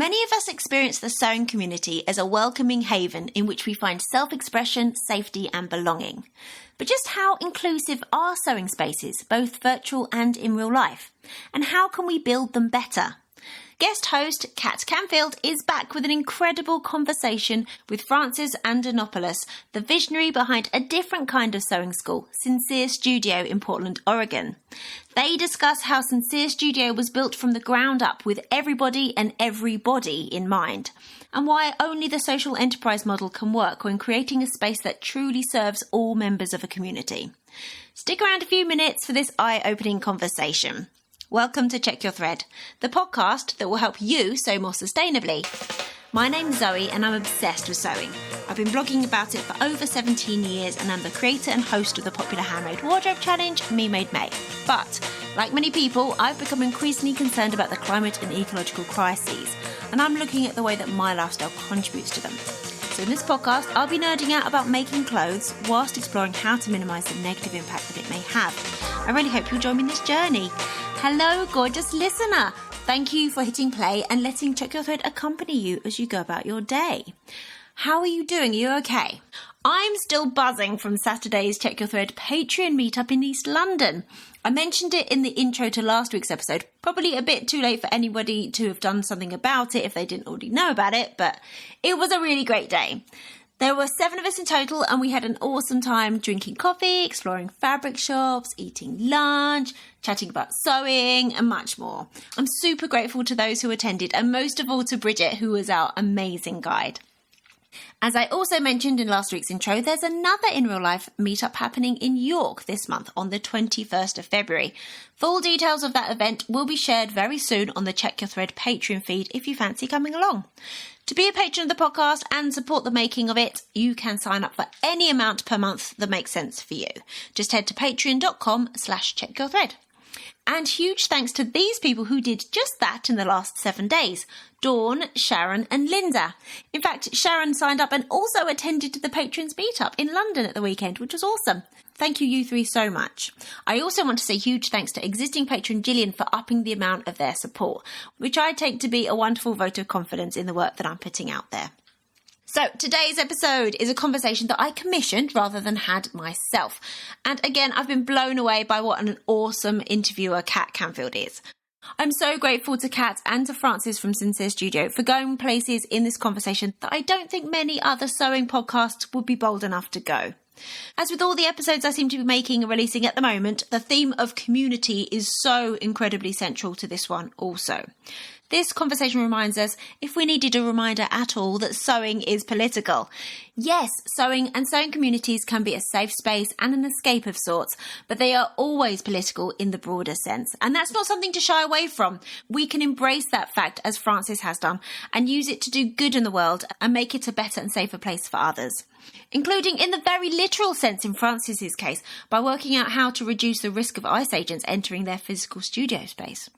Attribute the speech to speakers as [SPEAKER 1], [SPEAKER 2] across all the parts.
[SPEAKER 1] Many of us experience the sewing community as a welcoming haven in which we find self-expression, safety and belonging. But just how inclusive are sewing spaces, both virtual and in real life? And how can we build them better? Guest host Kat Camfield is back with an incredible conversation with Frances Antonopoulos, the visionary behind a different kind of sewing school, Sincere Studio in Portland, Oregon. They discuss how Sincere Studio was built from the ground up with everybody and everybody in mind, and why only the social enterprise model can work when creating a space that truly serves all members of a community. Stick around a few minutes for this eye-opening conversation. Welcome to Check Your Thread, the podcast that will help you sew more sustainably. My name's Zoe and I'm obsessed with sewing. I've been blogging about it for over 17 years and I'm the creator and host of the popular handmade wardrobe challenge, Me Made May. But, like many people, I've become increasingly concerned about the climate and ecological crises, and I'm looking at the way that my lifestyle contributes to them. So in this podcast, I'll be nerding out about making clothes whilst exploring how to minimise the negative impact that it may have. I really hope you'll join me in this journey. Hello, gorgeous listener. Thank you for hitting play and letting Check Your Thread accompany you as you go about your day. How are you doing? Are you okay? I'm still buzzing from Saturday's Check Your Thread Patreon meetup in East London. I mentioned it in the intro to last week's episode, probably a bit too late for anybody to have done something about it if they didn't already know about it, but it was a really great day. There were 7 of us in total and we had an awesome time drinking coffee, exploring fabric shops, eating lunch, chatting about sewing and much more. I'm super grateful to those who attended and most of all to Bridget, who was our amazing guide. As I also mentioned in last week's intro, there's another in real life meetup happening in York this month on the 21st of February. Full details of that event will be shared very soon on the Check Your Thread Patreon feed if you fancy coming along. To be a patron of the podcast and support the making of it, you can sign up for any amount per month that makes sense for you. Just head to patreon.com/checkyourthread. And huge thanks to these people who did just that in the last 7 days. Dawn, Sharon and Linda. In fact, Sharon signed up and also attended the Patrons Meetup in London at the weekend, which was awesome. Thank you three so much. I also want to say huge thanks to existing patron Gillian for upping the amount of their support, which I take to be a wonderful vote of confidence in the work that I'm putting out there. So today's episode is a conversation that I commissioned rather than had myself. And again, I've been blown away by what an awesome interviewer Kat Camfield is. I'm so grateful to Kat and to Frances from Sincere Studio for going places in this conversation that I don't think many other sewing podcasts would be bold enough to go. As with all the episodes I seem to be making and releasing at the moment, the theme of community is so incredibly central to this one also. This conversation reminds us, if we needed a reminder at all, that sewing is political. Yes, sewing and sewing communities can be a safe space and an escape of sorts, but they are always political in the broader sense. And that's not something to shy away from. We can embrace that fact, as Frances has done, and use it to do good in the world and make it a better and safer place for others. Including in the very literal sense in Frances's case, by working out how to reduce the risk of ice agents entering their physical studio space.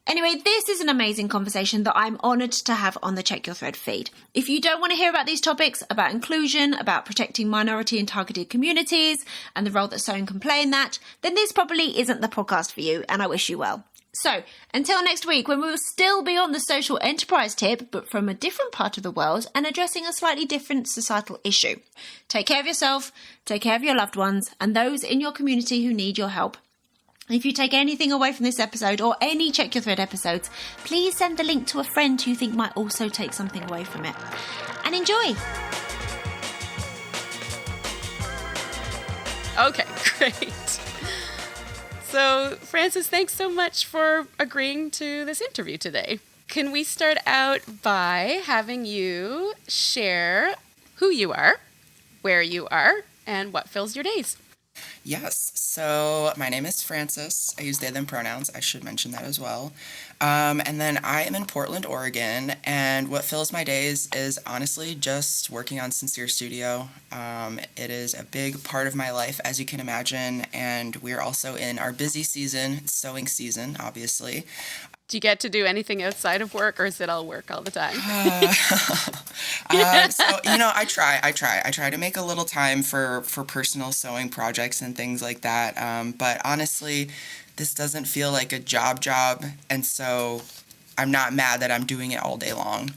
[SPEAKER 1] Anyway, this is an amazing conversation that I'm honoured to have on the Check Your Thread feed. If you don't want to hear about these topics, about inclusion, about protecting minority and targeted communities, and the role that sewing can play in that, then this probably isn't the podcast for you, and I wish you well. So, until next week, when we will still be on the social enterprise tip, but from a different part of the world and addressing a slightly different societal issue. Take care of yourself, take care of your loved ones, and those in your community who need your help. If you take anything away from this episode or any Check Your Thread episodes, please send the link to a friend who you think might also take something away from it. And enjoy!
[SPEAKER 2] Okay, great. So, Frances, thanks so much for agreeing to this interview today. Can we start out by having you share who you are, where you are, and what fills your days?
[SPEAKER 3] Yes, so my name is Frances. I use they, them pronouns. I should mention that as well. And then I am in Portland, Oregon, and what fills my days is honestly just working on Sincere Studio. It is a big part of my life, as you can imagine, and we're also in our busy season, sewing season, obviously.
[SPEAKER 2] Do you get to do anything outside of work, or is it all work all the time?
[SPEAKER 3] I try to make a little time for personal sewing projects and things like that. But honestly, this doesn't feel like a job. And so I'm not mad that I'm doing it all day long.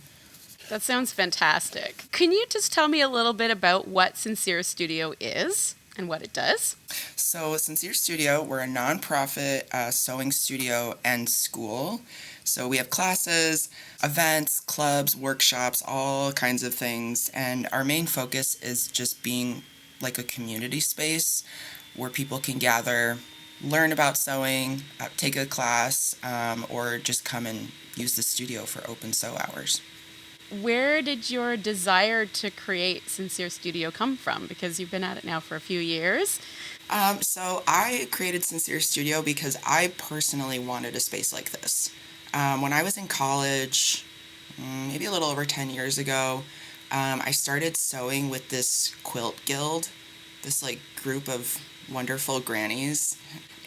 [SPEAKER 2] That sounds fantastic. Can you just tell me a little bit about what Sincere Studio is and what it does?
[SPEAKER 3] So Sincere Studio, we're a nonprofit sewing studio and school. So we have classes, events, clubs, workshops, all kinds of things. And our main focus is just being like a community space where people can gather, learn about sewing, take a class, or just come and use the studio for open sew hours.
[SPEAKER 2] Where did your desire to create Sincere Studio come from? Because you've been at it now for a few years.
[SPEAKER 3] So I created Sincere Studio because I personally wanted a space like this. When I was in college, maybe a little over 10 years ago, I started sewing with this quilt guild, this like group of wonderful grannies,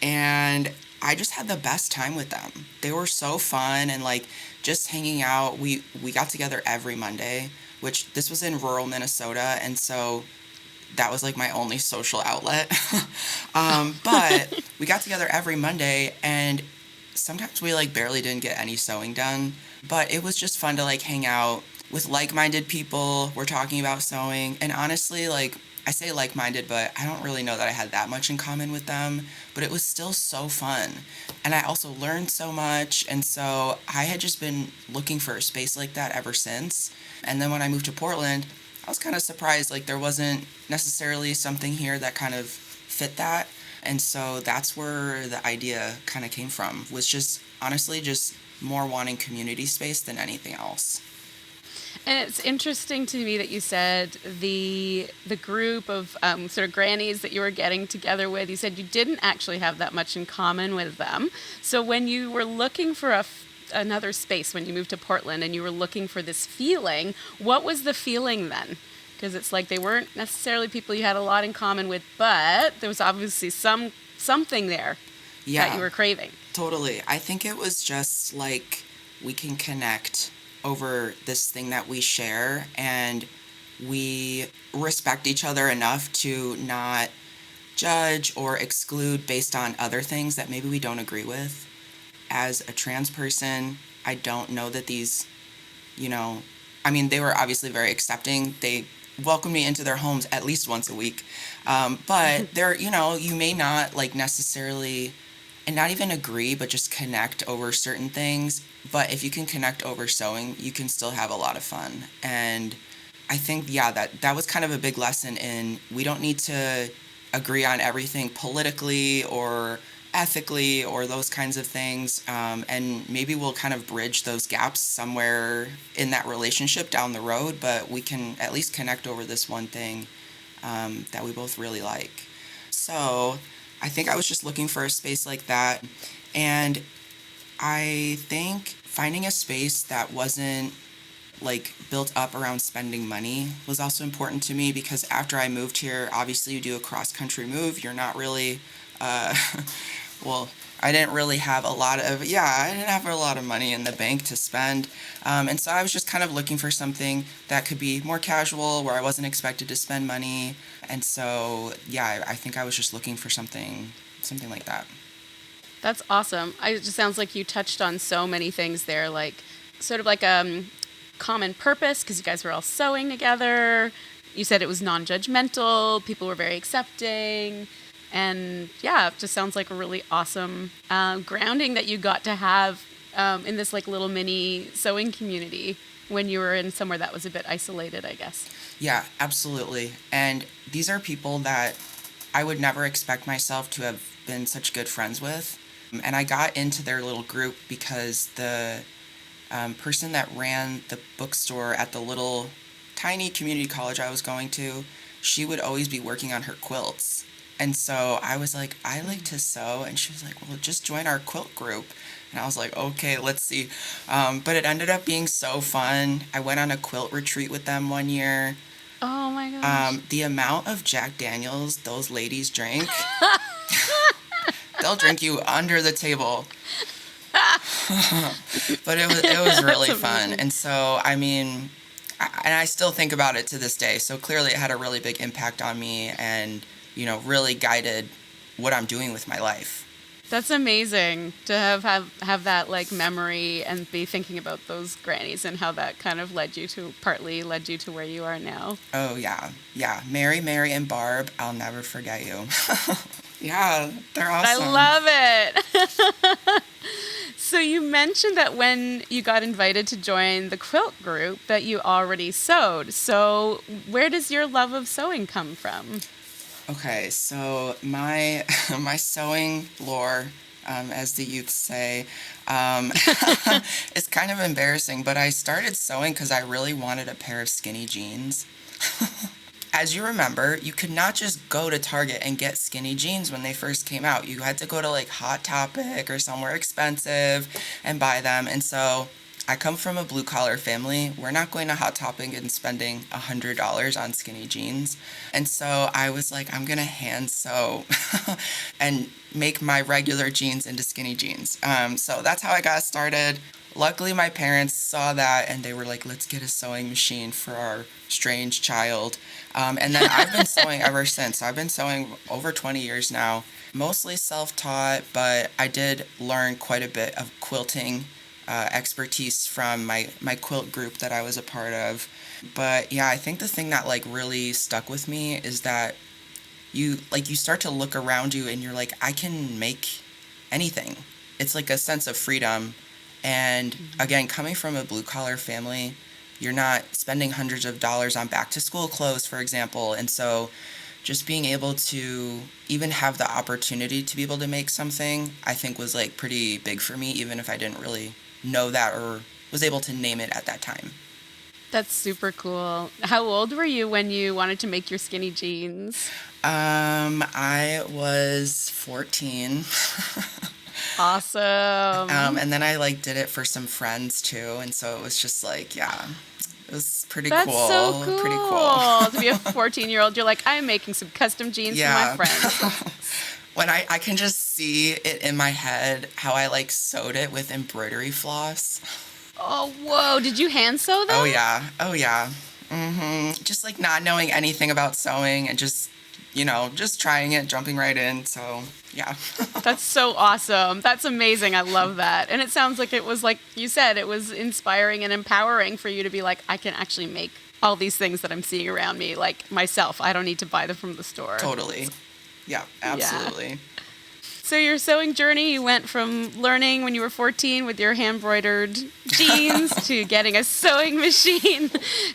[SPEAKER 3] and I just had the best time with them. They were so fun and like just hanging out. We got together every Monday, which this was in rural Minnesota, and so that was like my only social outlet. But we got together every Monday, and sometimes we like barely didn't get any sewing done, but it was just fun to like hang out with like-minded people. We're talking about sewing, and honestly, like I say like-minded, but I don't really know that I had that much in common with them, but it was still so fun. And I also learned so much, and so I had just been looking for a space like that ever since. And then when I moved to Portland, I was kind of surprised, like there wasn't necessarily something here that kind of fit that. And so that's where the idea kind of came from, was just honestly just more wanting community space than anything else.
[SPEAKER 2] And it's interesting to me that you said the group of sort of grannies that you were getting together with, you said you didn't actually have that much in common with them. So when you were looking for another space, when you moved to Portland and you were looking for this feeling, what was the feeling then? Because it's like they weren't necessarily people you had a lot in common with, but there was obviously something there that you were craving.
[SPEAKER 3] Totally. I think it was just like we can connect over this thing that we share, and we respect each other enough to not judge or exclude based on other things that maybe we don't agree with. As a trans person, I don't know that these, they were obviously very accepting. They welcomed me into their homes at least once a week. But they're, you may not like necessarily, and not even agree, but just connect over certain things. But if you can connect over sewing, you can still have a lot of fun. And I think, that was kind of a big lesson in we don't need to agree on everything politically or ethically or those kinds of things. And maybe we'll kind of bridge those gaps somewhere in that relationship down the road, but we can at least connect over this one thing that we both really like. So I think I was just looking for a space like that. And I think finding a space that wasn't like built up around spending money was also important to me, because after I moved here, obviously you do a cross-country move. You're not really, I didn't really have I didn't have a lot of money in the bank to spend. And so I was just kind of looking for something that could be more casual, where I wasn't expected to spend money. And so, I think I was just looking for something like that.
[SPEAKER 2] That's awesome. It just sounds like you touched on so many things there, like sort of like a common purpose, because you guys were all sewing together. You said it was non-judgmental. People were very accepting. And it just sounds like a really awesome grounding that you got to have in this like little mini sewing community when you were in somewhere that was a bit isolated, I guess.
[SPEAKER 3] Yeah, absolutely. And these are people that I would never expect myself to have been such good friends with. And I got into their little group because the person that ran the bookstore at the little tiny community college I was going to, she would always be working on her quilts. And so I was like, I like to sew. And she was like, well, just join our quilt group. And I was like, okay, let's see. But it ended up being so fun. I went on a quilt retreat with them one year.
[SPEAKER 2] Oh my gosh.
[SPEAKER 3] The amount of Jack Daniels those ladies drink, they'll drink you under the table. But it was really fun. And so, I still think about it to this day. So clearly it had a really big impact on me and, really guided what I'm doing with my life.
[SPEAKER 2] That's amazing to have that like memory and be thinking about those grannies and how that kind of partly led you to where you are now.
[SPEAKER 3] Oh, yeah. Yeah. Mary, and Barb, I'll never forget you. Yeah, they're awesome.
[SPEAKER 2] I love it. So you mentioned that when you got invited to join the quilt group that you already sewed. So where does your love of sewing come from?
[SPEAKER 3] Okay, so my my sewing lore, as the youth say, is kind of embarrassing, but I started sewing because I really wanted a pair of skinny jeans. As you remember, you could not just go to Target and get skinny jeans when they first came out. You had to go to like Hot Topic or somewhere expensive and buy them. And so I come from a blue collar family. We're not going to Hot Topic and spending $100 on skinny jeans. And so I was like, I'm going to hand sew and make my regular jeans into skinny jeans. So that's how I got started. Luckily, my parents saw that and they were like, let's get a sewing machine for our strange child. And then I've been sewing ever since. I've been sewing over 20 years now, mostly self-taught, but I did learn quite a bit of quilting expertise from my quilt group that I was a part of. But yeah, I think the thing that like really stuck with me is that you start to look around you and you're like, I can make anything. It's like a sense of freedom. And again, coming from a blue collar family, you're not spending hundreds of dollars on back to school clothes, for example. And so just being able to even have the opportunity to be able to make something, I think was like pretty big for me, even if I didn't really know that or was able to name it at that time.
[SPEAKER 2] That's super cool. How old were you when you wanted to make your skinny jeans?
[SPEAKER 3] I was 14.
[SPEAKER 2] Awesome.
[SPEAKER 3] And then I like did it for some friends too, and so it was just like, yeah, it was pretty
[SPEAKER 2] That's
[SPEAKER 3] cool.
[SPEAKER 2] so cool.
[SPEAKER 3] Pretty cool.
[SPEAKER 2] To be a 14-year-old, you're like, I'm making some custom jeans for my friends.
[SPEAKER 3] When I can just see it in my head how I like sewed it with embroidery floss.
[SPEAKER 2] Oh, whoa. Did you hand sew them?
[SPEAKER 3] Oh, yeah. Just like not knowing anything about sewing and just, just trying it, jumping right in. So, yeah.
[SPEAKER 2] That's so awesome. That's amazing. I love that. And it sounds like it was, like you said, it was inspiring and empowering for you to be like, I can actually make all these things that I'm seeing around me, like myself. I don't need to buy them from the store.
[SPEAKER 3] Totally. Yeah, absolutely.
[SPEAKER 2] Yeah. So your sewing journey, you went from learning when you were 14 with your hand-embroidered jeans to getting a sewing machine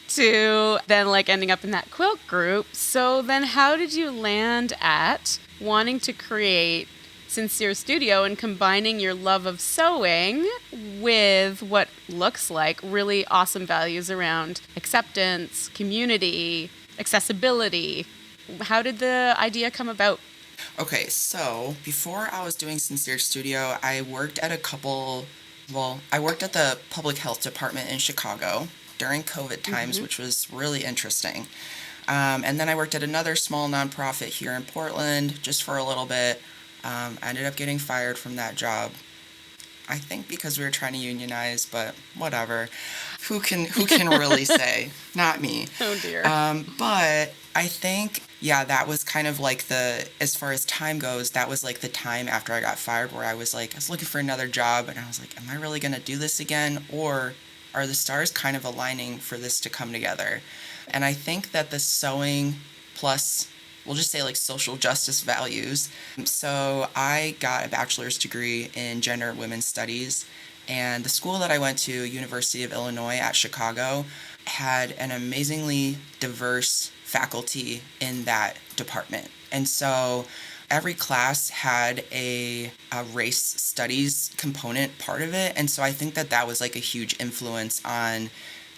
[SPEAKER 2] to then like ending up in that quilt group. So then how did you land at wanting to create Sincere Studio and combining your love of sewing with what looks like really awesome values around acceptance, community, accessibility? How did the idea come about?
[SPEAKER 3] Okay, so before I was doing Sincere Studio, I worked at I worked at the public health department in Chicago during COVID times, which was really interesting. And then I worked at another small nonprofit here in Portland just for a little bit. I ended up getting fired from that job. I think because we were trying to unionize, but whatever. Who can really say? Not me.
[SPEAKER 2] Oh dear.
[SPEAKER 3] But I think, yeah, that was kind of like as far as time goes, that was like the time after I got fired where I was looking for another job and I was like, am I really going to do this again? Or are the stars kind of aligning for this to come together? And I think that the sewing plus, we'll just say like social justice values. So I got a bachelor's degree in gender and women's studies, and the school that I went to, University of Illinois at Chicago, had an amazingly diverse faculty in that department. And so every class had a race studies component part of it. And so I think that was like a huge influence on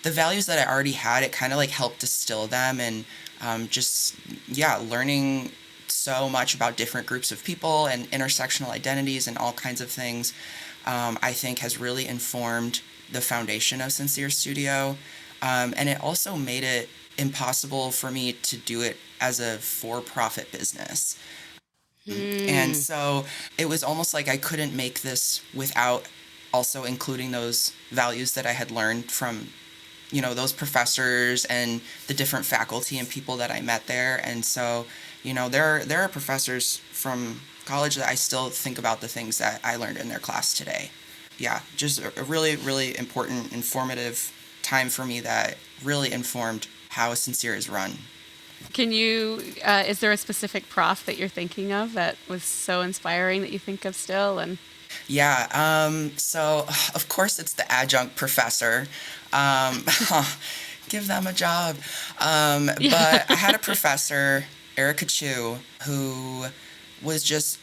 [SPEAKER 3] the values that I already had. It kind of like helped distill them and learning so much about different groups of people and intersectional identities and all kinds of things, I think has really informed the foundation of Sincere Studio. And it also made it impossible for me to do it as a for-profit business. And so it was almost like I couldn't make this without also including those values that I had learned from those professors and the different faculty and people that I met there. And so, there are professors from college that I still think about the things that I learned in their class today. Yeah, just a really, really important, informative time for me that really informed how Sincere is run.
[SPEAKER 2] Can you, is there a specific prof that you're thinking of that was so inspiring that you think of still? And
[SPEAKER 3] Yeah, so of course it's the adjunct professor. Um, Give them a job.
[SPEAKER 2] yeah.
[SPEAKER 3] But I had a professor, Erica Chu, who was just,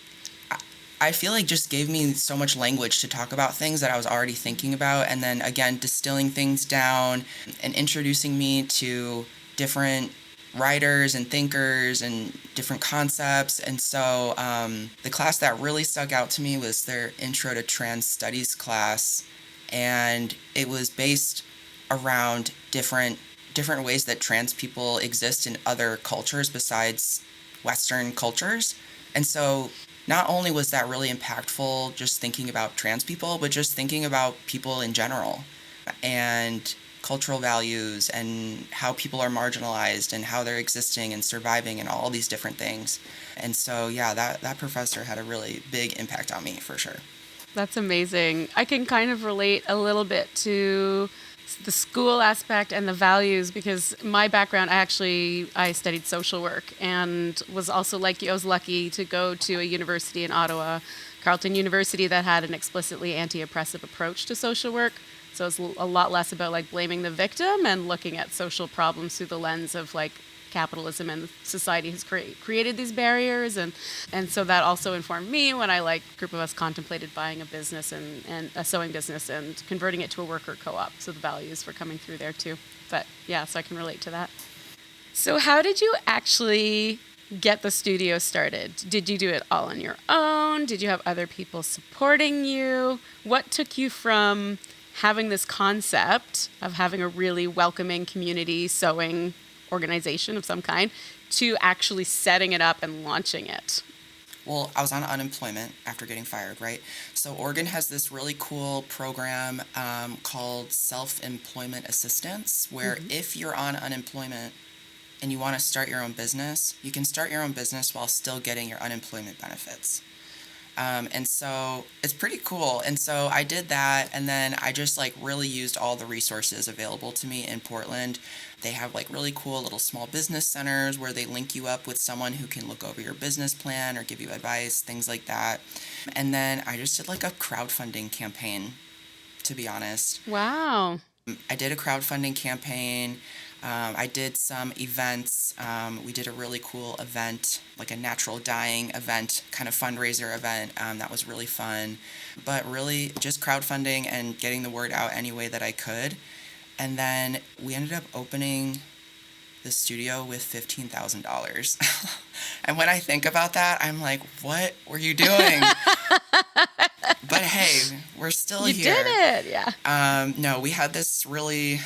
[SPEAKER 3] I feel like just gave me so much language to talk about things that I was already thinking about. And then again, distilling things down and introducing me to different writers and thinkers and different concepts. And so the class that really stuck out to me was their Intro to Trans Studies class. And it was based around different ways that trans people exist in other cultures besides Western cultures. And so not only was that really impactful just thinking about trans people, but just thinking about people in general and cultural values and how people are marginalized and how they're existing and surviving and all these different things. And so, yeah, that professor had a really big impact on me for sure.
[SPEAKER 2] That's amazing. I can kind of relate a little bit to the school aspect and the values because my background, I studied social work and was also like you. I was lucky to go to a university in Ottawa, Carleton University, that had an explicitly anti-oppressive approach to social work. So it's a lot less about like blaming the victim and looking at social problems through the lens of like capitalism and society has created these barriers, and so that also informed me when I, like, a group of us contemplated buying a business and a sewing business and converting it to a worker co-op. So the values were coming through there too. But yeah, so I can relate to that. So how did you actually get the studio started? Did you do it all on your own? Did you have other people supporting you? What took you from having this concept of having a really welcoming community sewing organization of some kind to actually setting it up and launching it?
[SPEAKER 3] Well, I was on unemployment after getting fired, right? So Oregon has this really cool program called self-employment assistance, where if you're on unemployment and you want to start your own business, you can start your own business while still getting your unemployment benefits. And so it's pretty cool. And so I did that, and then I just like really used all the resources available to me in Portland. They have like really cool little small business centers where they link you up with someone who can look over your business plan or give you advice, things like that. And then I just did like a crowdfunding campaign, to be honest.
[SPEAKER 2] Wow.
[SPEAKER 3] I did a crowdfunding campaign. I did some events. We did a really cool event, like a natural dyeing event, kind of fundraiser event. That was really fun. But really just crowdfunding and getting the word out any way that I could. And then we ended up opening the studio with $15,000. And when I think about that, I'm like, what were you doing? But hey, we're still here.
[SPEAKER 2] You did it, yeah.
[SPEAKER 3] No, we had this really,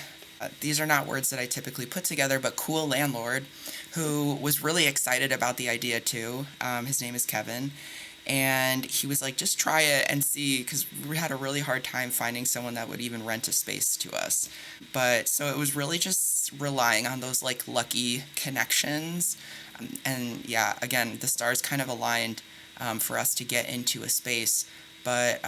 [SPEAKER 3] these are not words that I typically put together, but cool landlord who was really excited about the idea too. His name is Kevin. And he was like, just try it and see, because we had a really hard time finding someone that would even rent a space to us. But so it was really just relying on those like lucky connections. And yeah, again, the stars kind of aligned for us to get into a space. But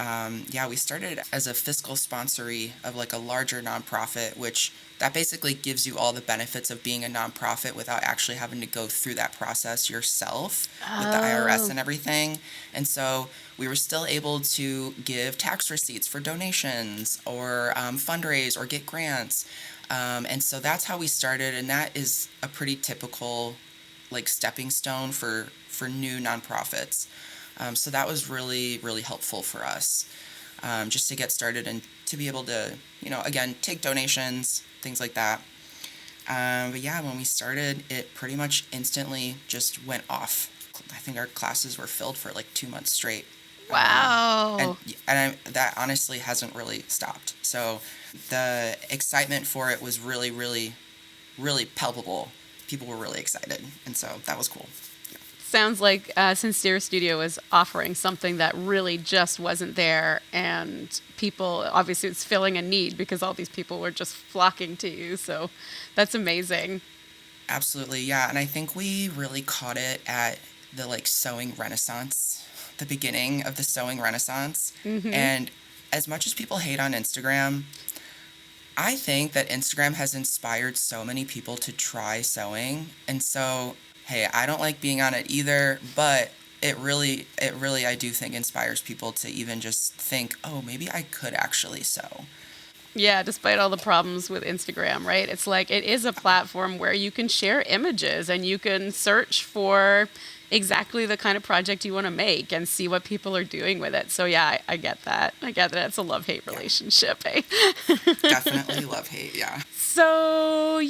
[SPEAKER 3] yeah, we started as a fiscal sponsoree of like a larger nonprofit, which that basically gives you all the benefits of being a nonprofit without actually having to go through that process yourself with the IRS and everything. And so we were still able to give tax receipts for donations or fundraise or get grants. And so that's how we started. And that is a pretty typical like stepping stone for new nonprofits. So that was really, really helpful for us, just to get started and to be able to, again, take donations, things like that. But yeah, when we started, it pretty much instantly just went off. I think our classes were filled for like 2 months straight.
[SPEAKER 2] Wow.
[SPEAKER 3] And that honestly hasn't really stopped. So the excitement for it was really, really, really palpable. People were really excited. And so that was cool.
[SPEAKER 2] Sounds like Sincere Studio was offering something that really just wasn't there, and people, obviously it's filling a need because all these people were just flocking to you, so that's amazing.
[SPEAKER 3] Absolutely, yeah, and I think we really caught it at the like sewing renaissance the beginning of the sewing renaissance. And as much as people hate on Instagram, I think that Instagram has inspired so many people to try sewing. And so, hey, I don't like being on it either, but it really, I do think inspires people to even just think, oh, maybe I could actually sew.
[SPEAKER 2] Yeah, despite all the problems with Instagram, right? It's like it is a platform where you can share images and you can search for exactly the kind of project you want to make and see what people are doing with it. So yeah, I get that. I get that it's a love-hate relationship, eh?
[SPEAKER 3] Definitely love-hate, yeah.
[SPEAKER 2] So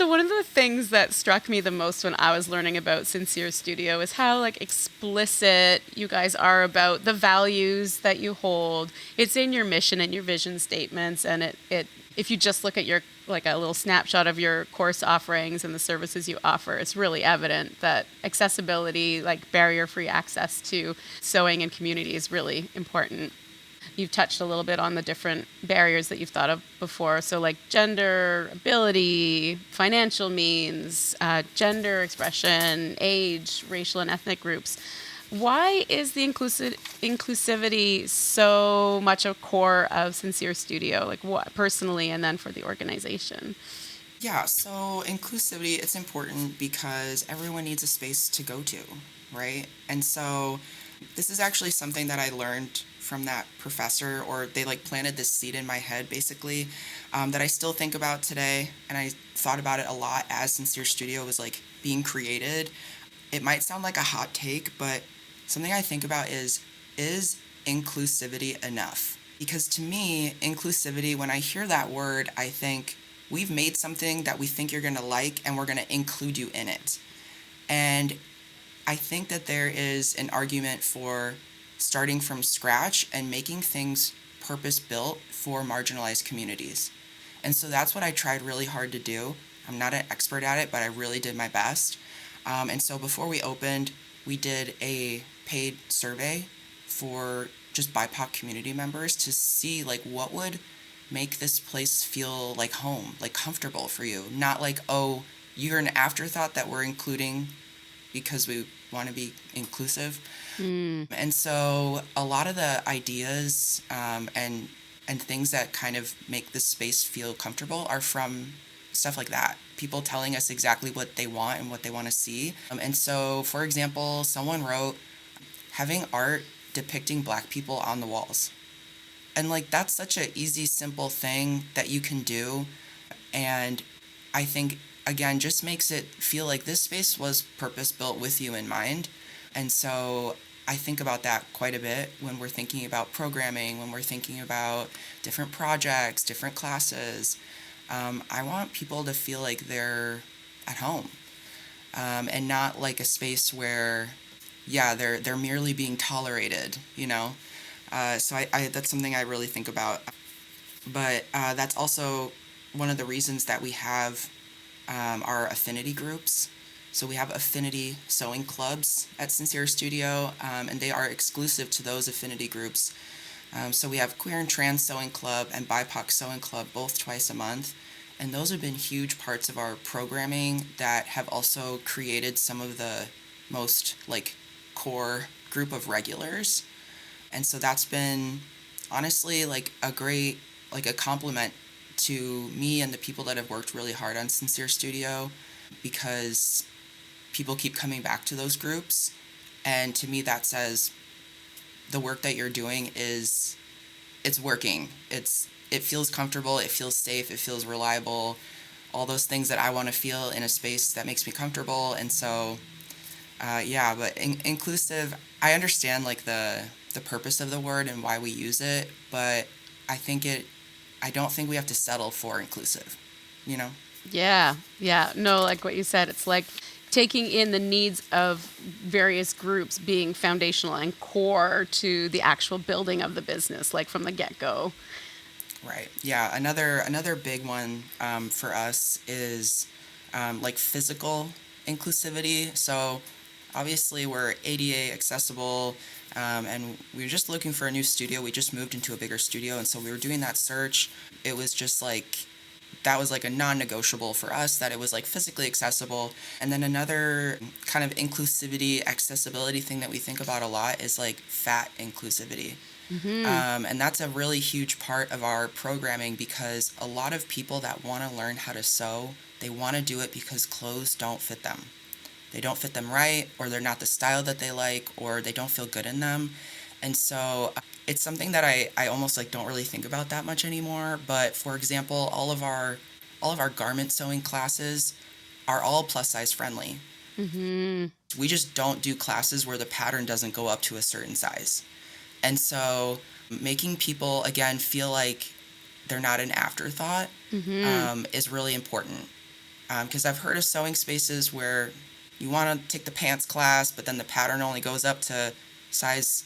[SPEAKER 2] one of the things that struck me the most when I was learning about Sincere Studio is how like explicit you guys are about the values that you hold. It's in your mission and your vision statements, and it if you just look at your like a little snapshot of your course offerings and the services you offer, it's really evident that accessibility, like barrier-free access to sewing and community is really important. You've touched a little bit on the different barriers that you've thought of before. So like gender, ability, financial means, gender expression, age, racial and ethnic groups. Why is the inclusivity so much a core of Sincere Studio, like what personally and then for the organization?
[SPEAKER 3] Yeah, so inclusivity, it's important because everyone needs a space to go to, right? And so this is actually something that I learned from that professor, or they like planted this seed in my head basically, that I still think about today. And I thought about it a lot as Sincere Studio was like being created. It might sound like a hot take, but something I think about is inclusivity enough? Because to me, inclusivity, when I hear that word, I think we've made something that we think you're going to like and we're going to include you in it. And I think that there is an argument for starting from scratch and making things purpose-built for marginalized communities. And so that's what I tried really hard to do. I'm not an expert at it, but I really did my best. And so before we opened, we did a paid survey for just BIPOC community members to see like what would make this place feel like home, like comfortable for you. Not like, oh, you're an afterthought that we're including because we want to be inclusive. And so a lot of the ideas and things that kind of make this space feel comfortable are from stuff like that. People telling us exactly what they want and what they want to see. And so, for example, someone wrote, having art depicting Black people on the walls. And like that's such an easy, simple thing that you can do. And I think, again, just makes it feel like this space was purpose-built with you in mind. And so I think about that quite a bit when we're thinking about programming, when we're thinking about different projects, different classes. I want people to feel like they're at home, and not like a space where, yeah, they're merely being tolerated, you know? So I that's something I really think about. But that's also one of the reasons that we have our affinity groups. So we have affinity sewing clubs at Sincere Studio, and they are exclusive to those affinity groups. So we have Queer and Trans Sewing Club and BIPOC Sewing Club both twice a month. And those have been huge parts of our programming that have also created some of the most like core group of regulars. And so that's been honestly like a great, like a compliment to me and the people that have worked really hard on Sincere Studio, because people keep coming back to those groups. And to me, that says the work that you're doing it's working. It feels comfortable, it feels safe, it feels reliable, all those things that I want to feel in a space that makes me comfortable. And so, but inclusive, I understand like the purpose of the word and why we use it, but I don't think we have to settle for inclusive, you know?
[SPEAKER 2] Yeah. No, like what you said, it's like taking in the needs of various groups being foundational and core to the actual building of the business, like from the get-go.
[SPEAKER 3] Right. Yeah. Another big one for us is like physical inclusivity. So obviously we're ADA accessible, and we were just looking for a new studio. We just moved into a bigger studio, and so we were doing that search. It was just like that was like a non-negotiable for us, that it was like physically accessible. And then another kind of inclusivity, accessibility thing that we think about a lot is like fat inclusivity. And that's a really huge part of our programming, because a lot of people that want to learn how to sew, they want to do it because clothes don't fit them. They don't fit them right, or they're not the style that they like, or they don't feel good in them. And so it's something that I almost like don't really think about that much anymore. But for example, all of our garment sewing classes are all plus size friendly. We just don't do classes where the pattern doesn't go up to a certain size. And so making people, again, feel like they're not an afterthought is really important. Because I've heard of sewing spaces where you want to take the pants class, but then the pattern only goes up to size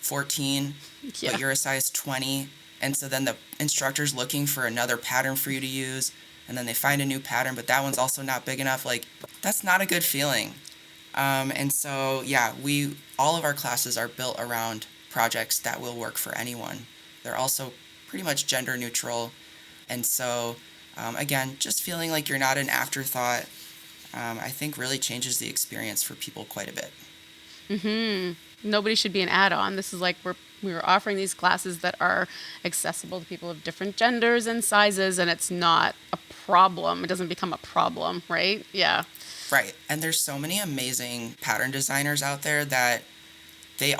[SPEAKER 3] 14, but you're a size 20. And so then the instructor's looking for another pattern for you to use, and then they find a new pattern, but that one's also not big enough. Like, that's not a good feeling. And so, yeah, all of our classes are built around projects that will work for anyone. They're also pretty much gender neutral. And so, again, just feeling like you're not an afterthought, I think really changes the experience for people quite a bit.
[SPEAKER 2] Nobody should be an add-on. This is like we were offering these classes that are accessible to people of different genders and sizes, and it's not a problem. It doesn't become a problem, right? Yeah.
[SPEAKER 3] Right. And there's so many amazing pattern designers out there that they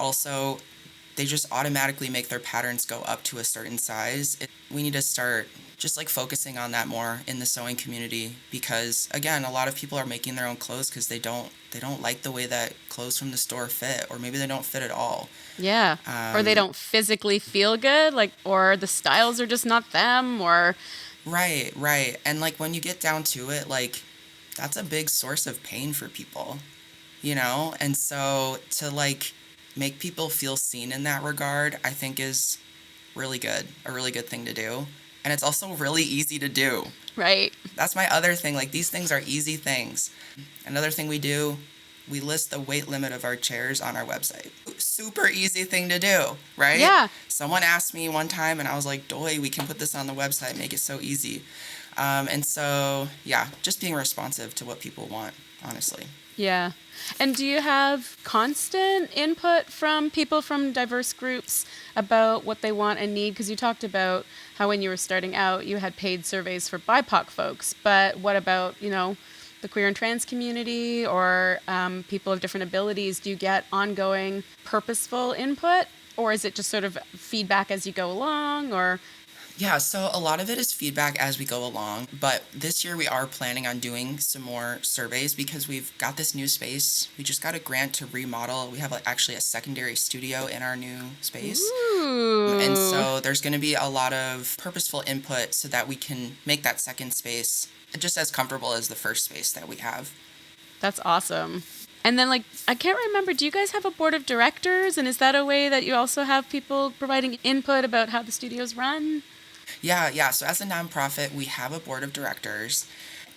[SPEAKER 3] just automatically make their patterns go up to a certain size. We need to start just like focusing on that more in the sewing community, because again, a lot of people are making their own clothes because they don't like the way that clothes from the store fit, or maybe they don't fit at all.
[SPEAKER 2] Yeah. Or they don't physically feel good, like, or the styles are just not them, or
[SPEAKER 3] Right. And like when you get down to it, like that's a big source of pain for people, you know? And so to like make people feel seen in that regard, I think is a really good thing to do. And it's also really easy to do.
[SPEAKER 2] right.
[SPEAKER 3] That's my other thing. Like, these things are easy things. Another thing we do, we list the weight limit of our chairs on our website. Super easy thing to do, right?
[SPEAKER 2] Yeah.
[SPEAKER 3] Someone asked me one time, and I was like, Doy, we can put this on the website, make it so easy. And so, yeah, just being responsive to what people want, honestly.
[SPEAKER 2] Yeah. And do you have constant input from people from diverse groups about what they want and need? Because you talked about how when you were starting out, you had paid surveys for BIPOC folks. But what about, the queer and trans community, or people of different abilities? Do you get ongoing purposeful input? Or is it just sort of feedback as you go along? Or
[SPEAKER 3] Yeah, so a lot of it is feedback as we go along, but this year we are planning on doing some more surveys because we've got this new space. We just got a grant to remodel. We have actually a secondary studio in our new space.
[SPEAKER 2] Ooh.
[SPEAKER 3] And so there's going to be a lot of purposeful input so that we can make that second space just as comfortable as the first space that we have.
[SPEAKER 2] That's awesome. And then, I can't remember, do you guys have a board of directors? And is that a way that you also have people providing input about how the studios run?
[SPEAKER 3] Yeah. So as a nonprofit, we have a board of directors,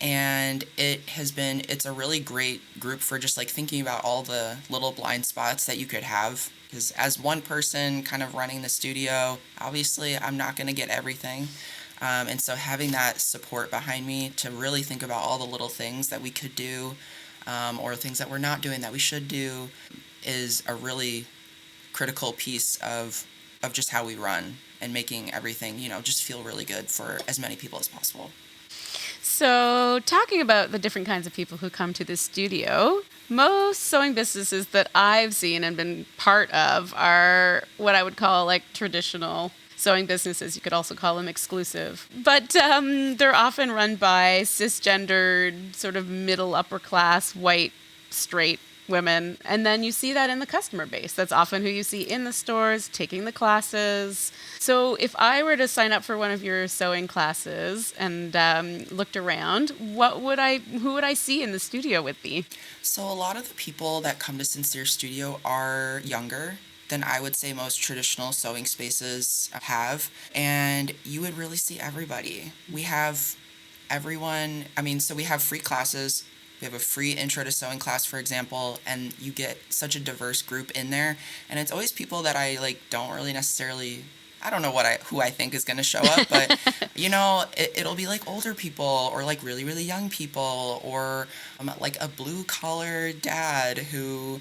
[SPEAKER 3] and it's a really great group for just thinking about all the little blind spots that you could have. Because as one person kind of running the studio, obviously I'm not going to get everything. And so having that support behind me to really think about all the little things that we could do, or things that we're not doing that we should do, is a really critical piece of just how we run, and making everything, just feel really good for as many people as possible.
[SPEAKER 2] So, talking about the different kinds of people who come to this studio, most sewing businesses that I've seen and been part of are what I would call traditional sewing businesses. You could also call them exclusive. But they're often run by cisgendered, sort of middle upper class, white, straight women. And then you see that in the customer base. That's often who you see in the stores, taking the classes. So if I were to sign up for one of your sewing classes and looked around, who would I see in the studio with me?
[SPEAKER 3] So a lot of the people that come to Sincere Studio are younger than I would say most traditional sewing spaces have. And you would really see everybody. We have everyone, so we have free classes. We have a free intro to sewing class, for example, and you get such a diverse group in there. And it's always people that I don't really necessarily I don't know who I think is going to show up, but it'll be like older people or like really, really young people or like a blue collar dad who,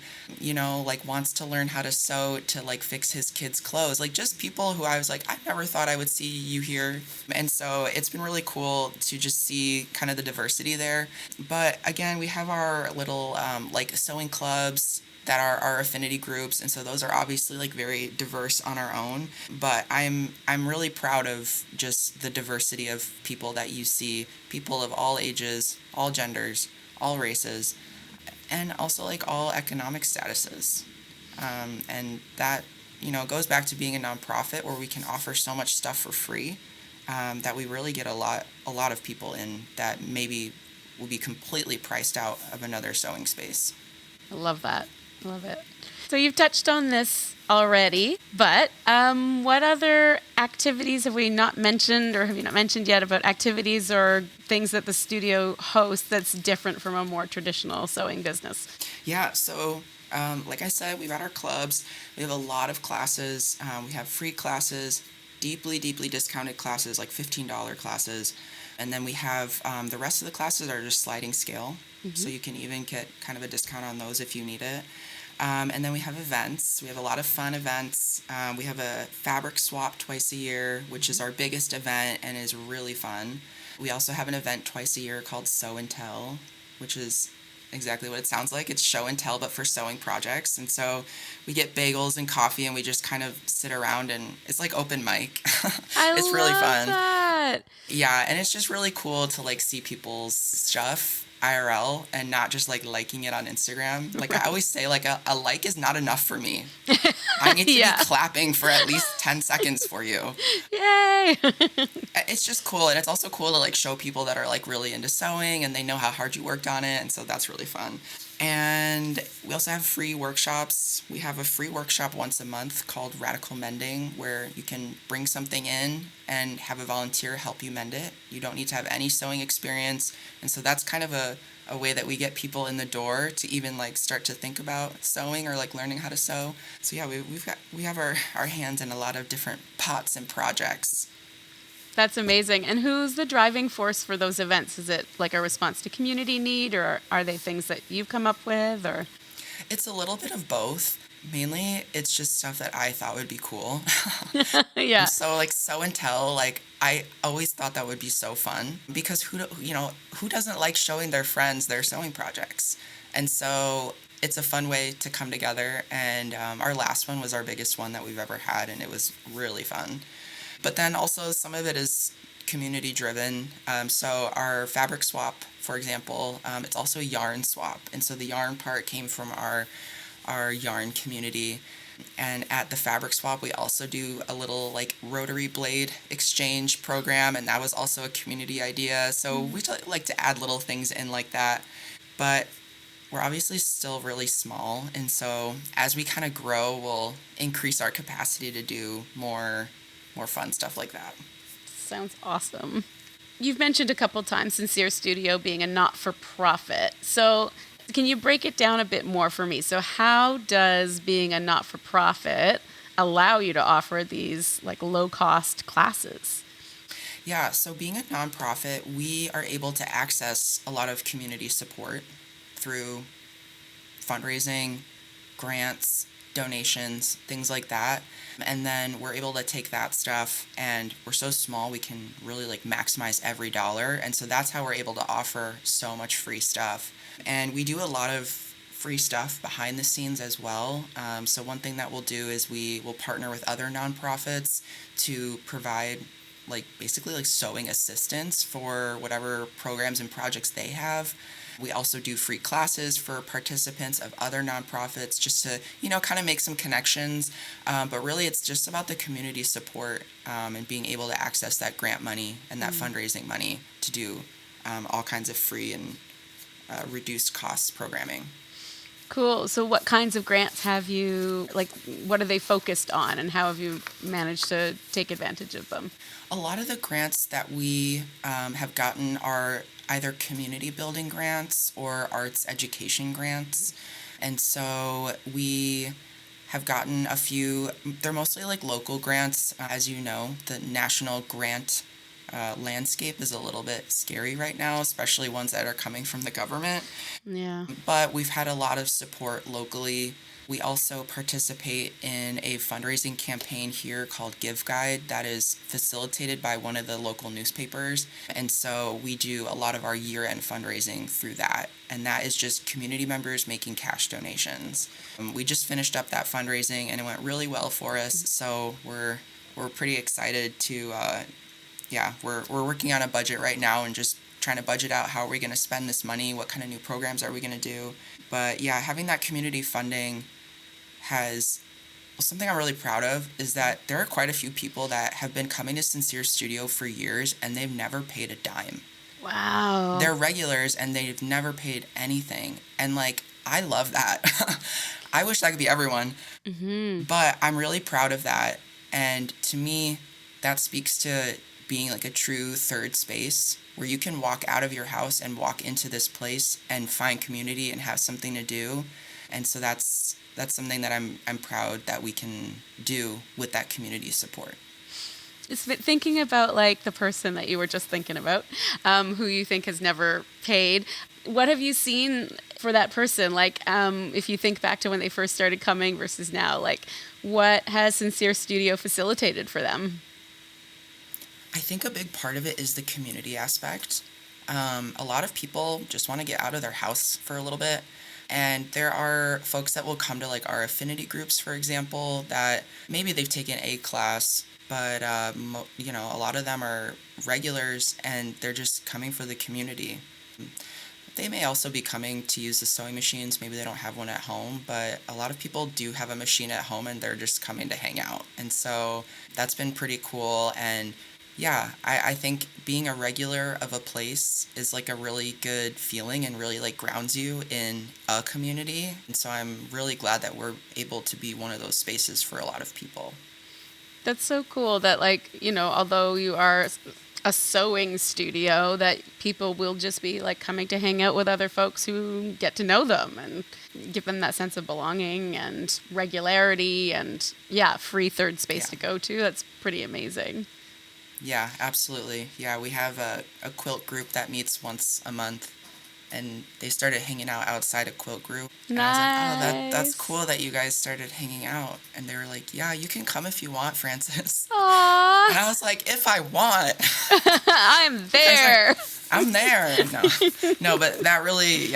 [SPEAKER 3] like wants to learn how to sew to like fix his kids' clothes. Like just people who I was like, I never thought I would see you here. And so it's been really cool to just see kind of the diversity there. But again, we have our little like sewing clubs that are our affinity groups, and so those are obviously like very diverse on our own, but I'm really proud of just the diversity of people that you see, people of all ages, all genders, all races, and also like all economic statuses. And that goes back to being a nonprofit where we can offer so much stuff for free, that we really get a lot of people in that maybe will be completely priced out of another sewing space.
[SPEAKER 2] I love that. Love it. So you've touched on this already, but what other activities have we not mentioned, or have you not mentioned yet, about activities or things that the studio hosts that's different from a more traditional sewing business?
[SPEAKER 3] Yeah, so like I said, we've got our clubs. We have a lot of classes. We have free classes, deeply discounted classes, like $15 classes. And then we have the rest of the classes are just sliding scale. Mm-hmm. So you can even get kind of a discount on those if you need it. And then we have events. We have a lot of fun events. We have a fabric swap twice a year, which is our biggest event and is really fun. We also have an event twice a year called Sew and Tell, which is exactly what it sounds like. It's show and tell, but for sewing projects. And so we get bagels and coffee and we just kind of sit around, and it's like open mic. It's really fun.
[SPEAKER 2] That.
[SPEAKER 3] Yeah, and it's just really cool to like see people's stuff IRL and not just like liking it on Instagram. Like I always say, like a like is not enough for me. I need to be clapping for at least 10 seconds for you.
[SPEAKER 2] Yay!
[SPEAKER 3] It's just cool, and it's also cool to like show people that are like really into sewing and they know how hard you worked on it, and so that's really fun. And we also have free workshops. We have a free workshop once a month called Radical Mending, where you can bring something in and have a volunteer help you mend it. You don't need to have any sewing experience. And so that's kind of a way that we get people in the door to even like start to think about sewing or like learning how to sew. So yeah, we have our hands in a lot of different pots and projects.
[SPEAKER 2] That's amazing. And who's the driving force for those events? Is it like a response to community need, or are they things that you've come up with, or?
[SPEAKER 3] It's a little bit of both. Mainly, it's just stuff that I thought would be cool.
[SPEAKER 2] Yeah.
[SPEAKER 3] So like Sew and Tell, like I always thought that would be so fun, because who doesn't like showing their friends their sewing projects? And so it's a fun way to come together. And our last one was our biggest one that we've ever had, and it was really fun. But then also some of it is community driven. So our fabric swap, for example, it's also a yarn swap. And so the yarn part came from our yarn community. And at the fabric swap, we also do a little like rotary blade exchange program. And that was also a community idea. So we like to add little things in like that. But we're obviously still really small. And so as we kind of grow, we'll increase our capacity to do more fun stuff like that.
[SPEAKER 2] Sounds awesome. You've mentioned a couple times Sincere Studio being a not-for-profit. So can you break it down a bit more for me? So how does being a not-for-profit allow you to offer these like low-cost classes?
[SPEAKER 3] Yeah, so being a nonprofit, we are able to access a lot of community support through fundraising, grants, donations, things like that. And then we're able to take that stuff, and we're so small we can really like maximize every dollar. And so that's how we're able to offer so much free stuff. And we do a lot of free stuff behind the scenes as well. So one thing that we'll do is we will partner with other nonprofits to provide like basically like sewing assistance for whatever programs and projects they have. We also do free classes for participants of other nonprofits just to, kind of make some connections. But really, it's just about the community support and being able to access that grant money and that fundraising money to do all kinds of free and reduced cost programming.
[SPEAKER 2] Cool. So what kinds of grants have you, like, what are they focused on, and how have you managed to take advantage of them?
[SPEAKER 3] A lot of the grants that we have gotten are either community building grants or arts education grants. And so we have gotten a few. They're mostly like local grants. As you know, the national grant landscape is a little bit scary right now, especially ones that are coming from the government.
[SPEAKER 2] Yeah.
[SPEAKER 3] But we've had a lot of support locally. We also participate in a fundraising campaign here called Give Guide that is facilitated by one of the local newspapers. And so we do a lot of our year-end fundraising through that. And that is just community members making cash donations. We just finished up that fundraising and it went really well for us. So we're pretty excited to, we're working on a budget right now and just trying to budget out how are we going to spend this money, what kind of new programs are we going to do. But yeah, having that community funding has something I'm really proud of is that there are quite a few people that have been coming to Sincere Studio for years and they've never paid a dime.
[SPEAKER 2] Wow.
[SPEAKER 3] They're regulars and they've never paid anything. And like, I love that. I wish that could be everyone.
[SPEAKER 2] Mm-hmm.
[SPEAKER 3] But I'm really proud of that. And to me, that speaks to being like a true third space where you can walk out of your house and walk into this place and find community and have something to do. And so that's something that I'm proud that we can do with that community support.
[SPEAKER 2] It's thinking about like the person that you were just thinking about, who you think has never paid. What have you seen for that person? Like, if you think back to when they first started coming versus now, like what has Sincere Studio facilitated for them?
[SPEAKER 3] I think a big part of it is the community aspect. A lot of people just want to get out of their house for a little bit. And there are folks that will come to like our affinity groups, for example, that maybe they've taken a class, but a lot of them are regulars and they're just coming for the community. They may also be coming to use the sewing machines. Maybe they don't have one at home, but a lot of people do have a machine at home and they're just coming to hang out. And so that's been pretty cool. And yeah, I think being a regular of a place is like a really good feeling and really like grounds you in a community. And so I'm really glad that we're able to be one of those spaces for a lot of people.
[SPEAKER 2] That's so cool that like, although you are a sewing studio, that people will just be like coming to hang out with other folks who get to know them and give them that sense of belonging and regularity and free third space to go to. That's pretty amazing.
[SPEAKER 3] Yeah, absolutely. Yeah, we have a quilt group that meets once a month, and they started hanging out outside a quilt group. And
[SPEAKER 2] Nice.
[SPEAKER 3] I was like, that's cool that you guys started hanging out. And they were like, yeah, you can come if you want, Francis.
[SPEAKER 2] Aww.
[SPEAKER 3] And I was like, if I want.
[SPEAKER 2] I'm there.
[SPEAKER 3] I'm there. No, but that really,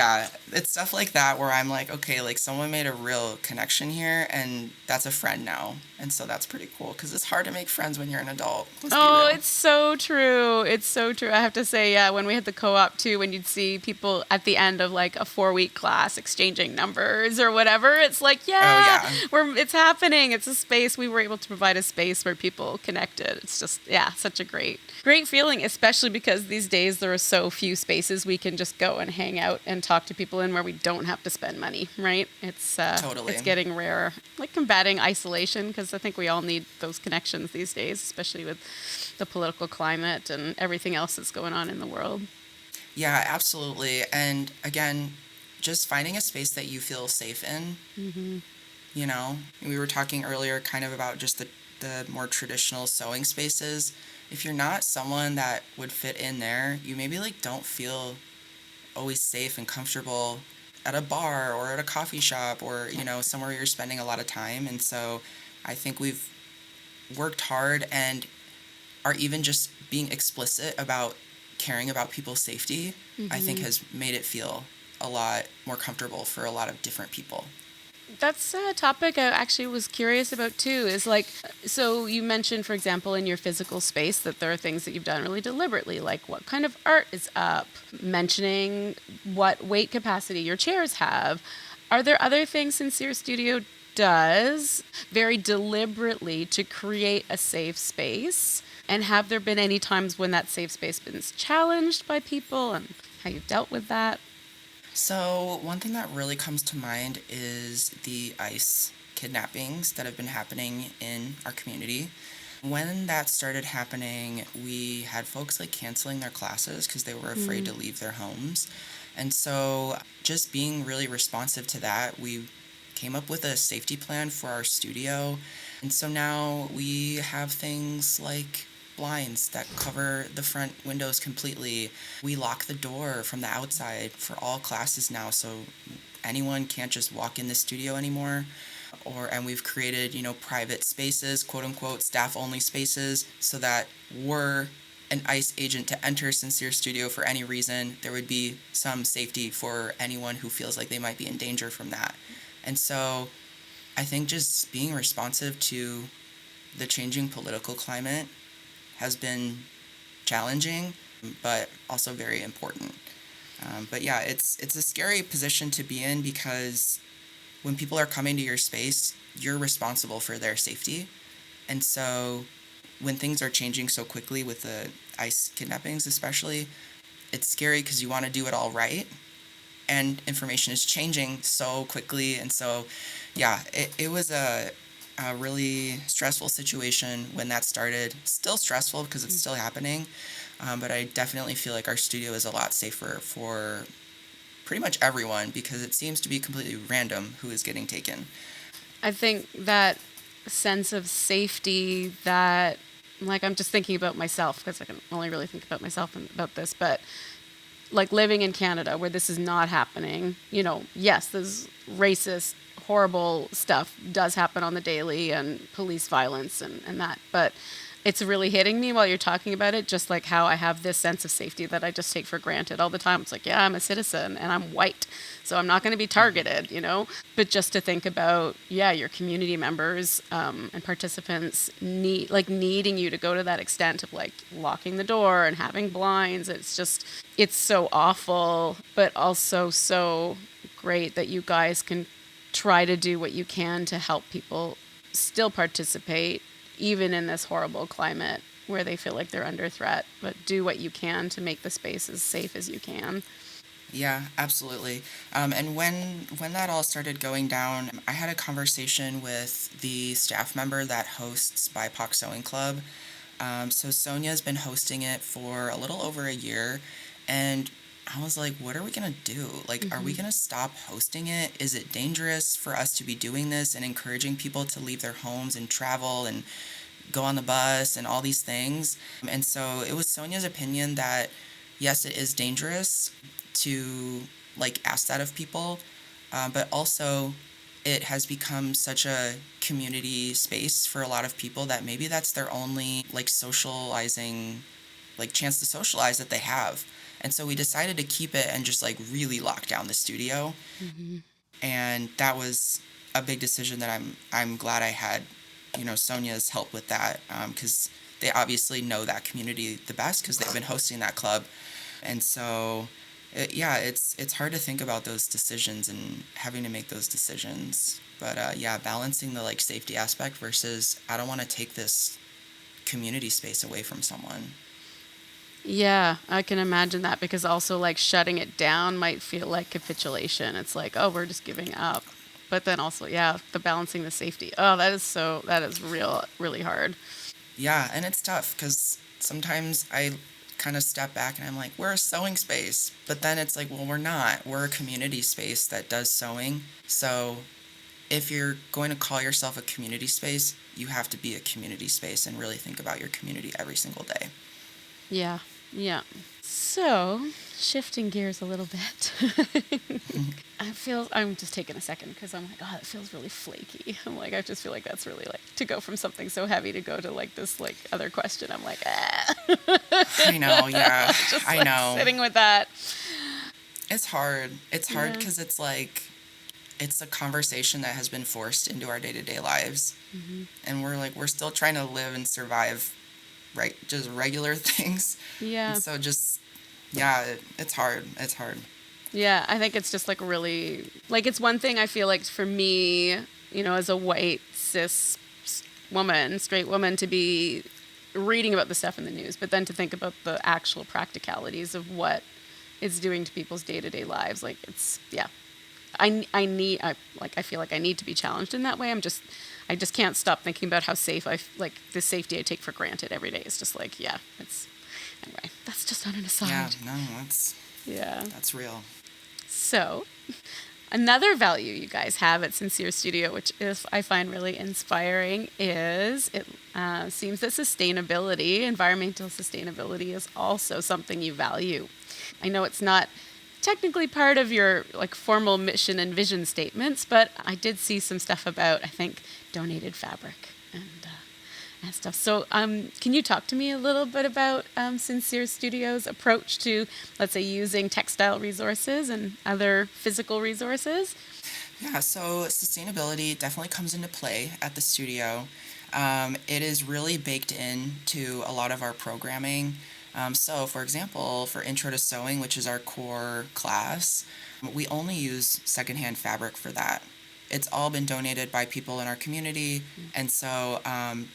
[SPEAKER 3] it's stuff like that where I'm like, okay, like someone made a real connection here and that's a friend now. And so that's pretty cool because it's hard to make friends when you're an adult.
[SPEAKER 2] Oh, it's so true. It's so true. I have to say, when we had the co-op too, when you'd see people at the end of like a 4-week class exchanging numbers or whatever, it's like, it's happening. It's a space. We were able to provide a space where people connected. It's just, such a great feeling, especially because these days there are so few spaces we can just go and hang out and talk to people in where we don't have to spend money, right? It's
[SPEAKER 3] totally.
[SPEAKER 2] It's getting rare. Like combating isolation, because I think we all need those connections these days, especially with the political climate and everything else that's going on in the world.
[SPEAKER 3] Yeah, absolutely. And again, just finding a space that you feel safe in. Mm-hmm. We were talking earlier kind of about just the more traditional sewing spaces. If you're not someone that would fit in there, you maybe like don't feel always safe and comfortable at a bar or at a coffee shop or, somewhere you're spending a lot of time. And so I think we've worked hard and are even just being explicit about caring about people's safety, I think has made it feel a lot more comfortable for a lot of different people.
[SPEAKER 2] That's a topic I actually was curious about too, is like, so you mentioned, for example, in your physical space that there are things that you've done really deliberately, like what kind of art is up, mentioning what weight capacity your chairs have. Are there other things Sincere Studio does very deliberately to create a safe space? And have there been any times when that safe space been challenged by people and how you've dealt with that?
[SPEAKER 3] So one thing that really comes to mind is the ICE kidnappings that have been happening in our community. When that started happening, we had folks like canceling their classes because they were afraid to leave their homes. And so just being really responsive to that, we came up with a safety plan for our studio. And so now we have things like blinds that cover the front windows completely. We lock the door from the outside for all classes now, so anyone can't just walk in the studio anymore. And we've created, private spaces, quote unquote, staff only spaces, so that were an ICE agent to enter Sincere Studio for any reason, there would be some safety for anyone who feels like they might be in danger from that. And so I think just being responsive to the changing political climate has been challenging, but also very important. But yeah, it's a scary position to be in, because when people are coming to your space, you're responsible for their safety. And so when things are changing so quickly with the ICE kidnappings especially, it's scary because you want to do it all right. And information is changing so quickly. And so, yeah, it was a really stressful situation when that started. Still stressful because it's still happening. But I definitely feel like our studio is a lot safer for pretty much everyone, because it seems to be completely random who is getting taken.
[SPEAKER 2] I think that sense of safety that, like, I'm just thinking about myself, because I can only really think about myself and about this, but like living in Canada where this is not happening, yes, this racist, horrible stuff does happen on the daily, and police violence and that, but it's really hitting me while you're talking about it, just like how I have this sense of safety that I just take for granted all the time. It's like, yeah, I'm a citizen and I'm white, so I'm not going to be targeted, But just to think about, your community members and participants needing you to go to that extent of like locking the door and having blinds. It's so awful, but also so great that you guys can try to do what you can to help people still participate, even in this horrible climate where they feel like they're under threat, but do what you can to make the space as safe as you can.
[SPEAKER 3] Yeah, absolutely. And when that all started going down, I had a conversation with the staff member that hosts BIPOC Sewing Club. So Sonia's been hosting it for a little over a year, and I was like, what are we going to do? Like, are we going to stop hosting it? Is it dangerous for us to be doing this and encouraging people to leave their homes and travel and go on the bus and all these things? And so it was Sonia's opinion that, yes, it is dangerous to, ask that of people, but also it has become such a community space for a lot of people that maybe that's their only, socializing, chance to socialize that they have. And so we decided to keep it and just really lock down the studio. Mm-hmm. And that was a big decision that I'm glad I had, Sonia's help with that, because they obviously know that community the best because they've been hosting that club. And so, it's hard to think about those decisions and having to make those decisions. But balancing the safety aspect versus I don't want to take this community space away from someone.
[SPEAKER 2] Yeah, I can imagine that, because also shutting it down might feel like capitulation. It's like, oh, we're just giving up. But then also, the balancing the safety. Oh, that is really hard.
[SPEAKER 3] Yeah, and it's tough because sometimes I kind of step back and I'm like, we're a sewing space. But then it's like, well, we're not. We're a community space that does sewing. So if you're going to call yourself a community space, you have to be a community space and really think about your community every single day.
[SPEAKER 2] Yeah. So, shifting gears a little bit. I'm just taking a second because I'm like, oh, that feels really flaky. I'm like, I just feel like that's really to go from something so heavy to go to this other question. I'm like,
[SPEAKER 3] I know, yeah.
[SPEAKER 2] Just
[SPEAKER 3] I know.
[SPEAKER 2] Sitting with that.
[SPEAKER 3] It's hard. It's hard because it's it's a conversation that has been forced into our day-to-day lives. Mm-hmm. And we're still trying to live and survive, right? Just regular things.
[SPEAKER 2] Yeah.
[SPEAKER 3] And so it's hard. It's hard.
[SPEAKER 2] Yeah, I think it's just really, it's one thing I feel like for me, as a white, cis woman, straight woman, to be reading about the stuff in the news, but then to think about the actual practicalities of what it's doing to people's day-to-day lives. I feel like I need to be challenged in that way. I just can't stop thinking about how safe the safety I take for granted every day. It's just anyway, that's just on an aside.
[SPEAKER 3] Yeah, no, that's real.
[SPEAKER 2] So, Another value you guys have at Sincere Studio, which is I find really inspiring, is it seems that sustainability, environmental sustainability, is also something you value. I know it's not technically part of your like formal mission and vision statements, but I did see some stuff about, I think, donated fabric and stuff. So can you talk to me a little bit about Sincere Studio's approach to, let's say, using textile resources and other physical resources?
[SPEAKER 3] Yeah, so sustainability definitely comes into play at the studio. It is really baked into a lot of our programming. So, for example, for Intro to Sewing, which is our core class, we only use secondhand fabric for that. It's all been donated by people in our community. And so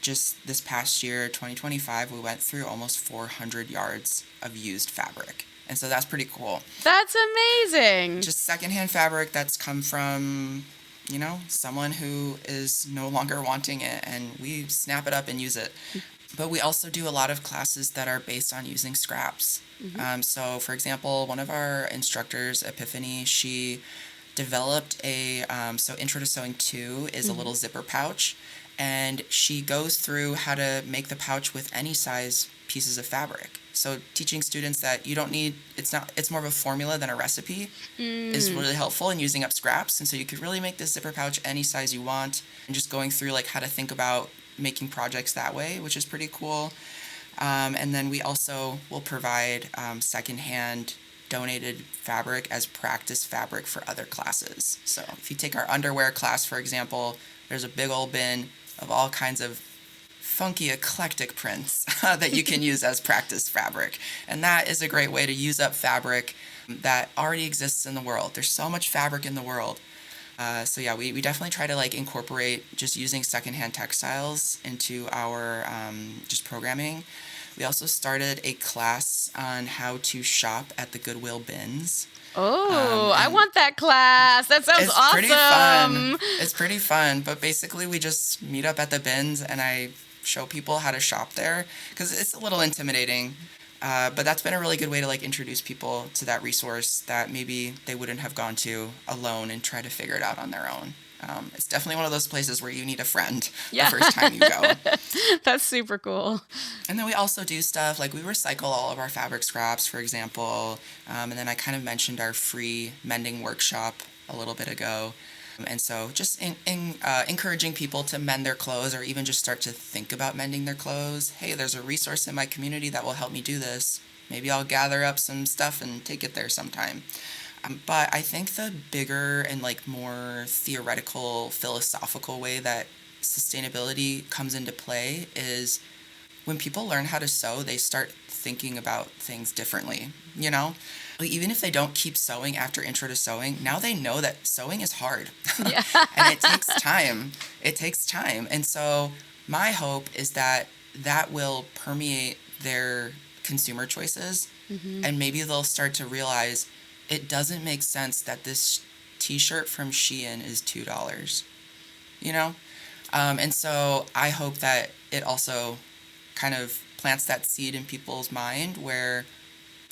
[SPEAKER 3] just this past year, 2025, we went through almost 400 yards of used fabric. And so that's pretty cool.
[SPEAKER 2] That's amazing.
[SPEAKER 3] Just secondhand fabric that's come from, someone who is no longer wanting it, and we snap it up and use it. But we also do a lot of classes that are based on using scraps. So, for example, one of our instructors, Epiphany, she developed so Intro to Sewing 2 is a little zipper pouch, and she goes through how to make the pouch with any size pieces of fabric. So teaching students that you don't need, it's more of a formula than a recipe is really helpful in using up scraps. And so you could really make this zipper pouch any size you want, and just going through like how to think about making projects that way, which is pretty cool. And then we also will provide secondhand donated fabric as practice fabric for other classes. So if you take our underwear class, for example, there's a big old bin of all kinds of funky eclectic prints that you can use as practice fabric. And that is a great way to use up fabric that already exists in the world. There's so much fabric in the world. So yeah, we definitely try to like incorporate just using secondhand textiles into our just programming. We also started a class on how to shop at the Goodwill bins.
[SPEAKER 2] Oh, I want that class. That sounds awesome.
[SPEAKER 3] Pretty fun. It's pretty fun. But basically, we just meet up at the bins and I show people how to shop there because it's a little intimidating. But that's been a really good way to like introduce people to that resource that maybe they wouldn't have gone to alone and try to figure it out on their own. It's definitely one of those places where you need a friend the first time you go.
[SPEAKER 2] That's super cool.
[SPEAKER 3] And then we also do stuff like we recycle all of our fabric scraps, for example. And then I kind of mentioned our free mending workshop a little bit ago. And so just encouraging people to mend their clothes or even just start to think about mending their clothes. Hey, there's a resource in my community that will help me do this. Maybe I'll gather up some stuff and take it there sometime. But I think the bigger and like more theoretical, philosophical way that sustainability comes into play is when people learn how to sew, they start thinking about things differently, Like even if they don't keep sewing after Intro to Sewing, now they know that sewing is hard.
[SPEAKER 2] Yeah.
[SPEAKER 3] And it takes time. And so my hope is that will permeate their consumer choices. And maybe they'll start to realize it doesn't make sense that this t-shirt from Shein is $2, And so I hope that it also kind of plants that seed in people's mind where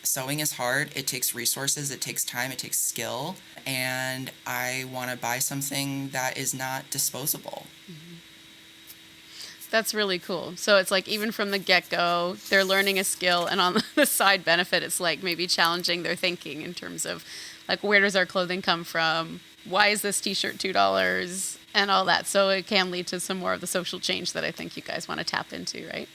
[SPEAKER 3] sewing is hard, it takes resources, it takes time, it takes skill, and I want to buy something that is not disposable.
[SPEAKER 2] That's really cool. So it's like even from the get-go, they're learning a skill, and on the side benefit, it's like maybe challenging their thinking in terms of like, where does our clothing come from? Why is this t-shirt $2? And all that. So it can lead to some more of the social change that I think you guys want to tap into, right?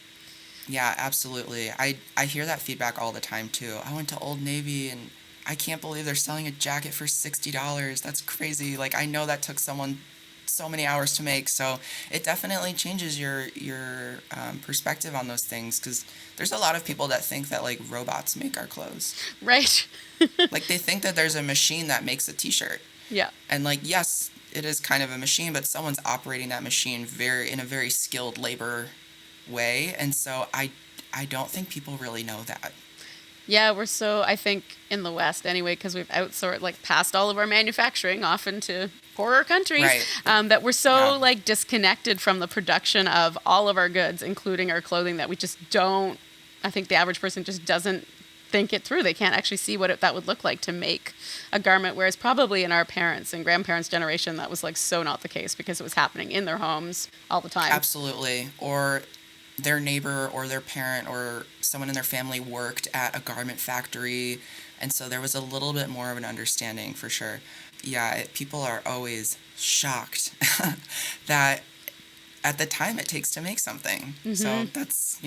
[SPEAKER 3] Yeah, absolutely. I hear that feedback all the time too. I went to Old Navy and I can't believe they're selling a jacket for $60. That's crazy. Like I know that took someone so many hours to make. So it definitely changes your perspective on those things because there's a lot of people that think that like robots make our clothes.
[SPEAKER 2] Right.
[SPEAKER 3] Like they think that there's a machine that makes a t-shirt.
[SPEAKER 2] Yeah.
[SPEAKER 3] And like, yes, it is kind of a machine, but someone's operating that machine in a very skilled labor way. And so I don't think people really know that.
[SPEAKER 2] Yeah, we're so, I think, in the West anyway, because we've outsourced, like, passed all of our manufacturing often to poorer countries,
[SPEAKER 3] right.
[SPEAKER 2] That we're so, like, disconnected from the production of all of our goods, including our clothing, that we just don't, I think the average person just doesn't think it through. They can't actually see what that would look like to make a garment, whereas probably in our parents' and grandparents' generation, that was like so not the case because it was happening in their homes all the time.
[SPEAKER 3] Absolutely. Or their neighbor or their parent or someone in their family worked at a garment factory, and so there was a little bit more of an understanding for sure. Yeah, people are always shocked that at the time it takes to make something. So that's,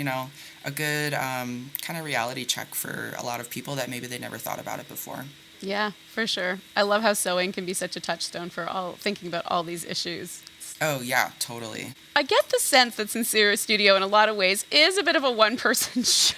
[SPEAKER 3] a good kind of reality check for a lot of people that maybe they never thought about it before.
[SPEAKER 2] Yeah, for sure. I love how sewing can be such a touchstone for thinking about all these issues.
[SPEAKER 3] Oh, yeah, totally.
[SPEAKER 2] I get the sense that Sincere Studio in a lot of ways is a bit of a one-person show.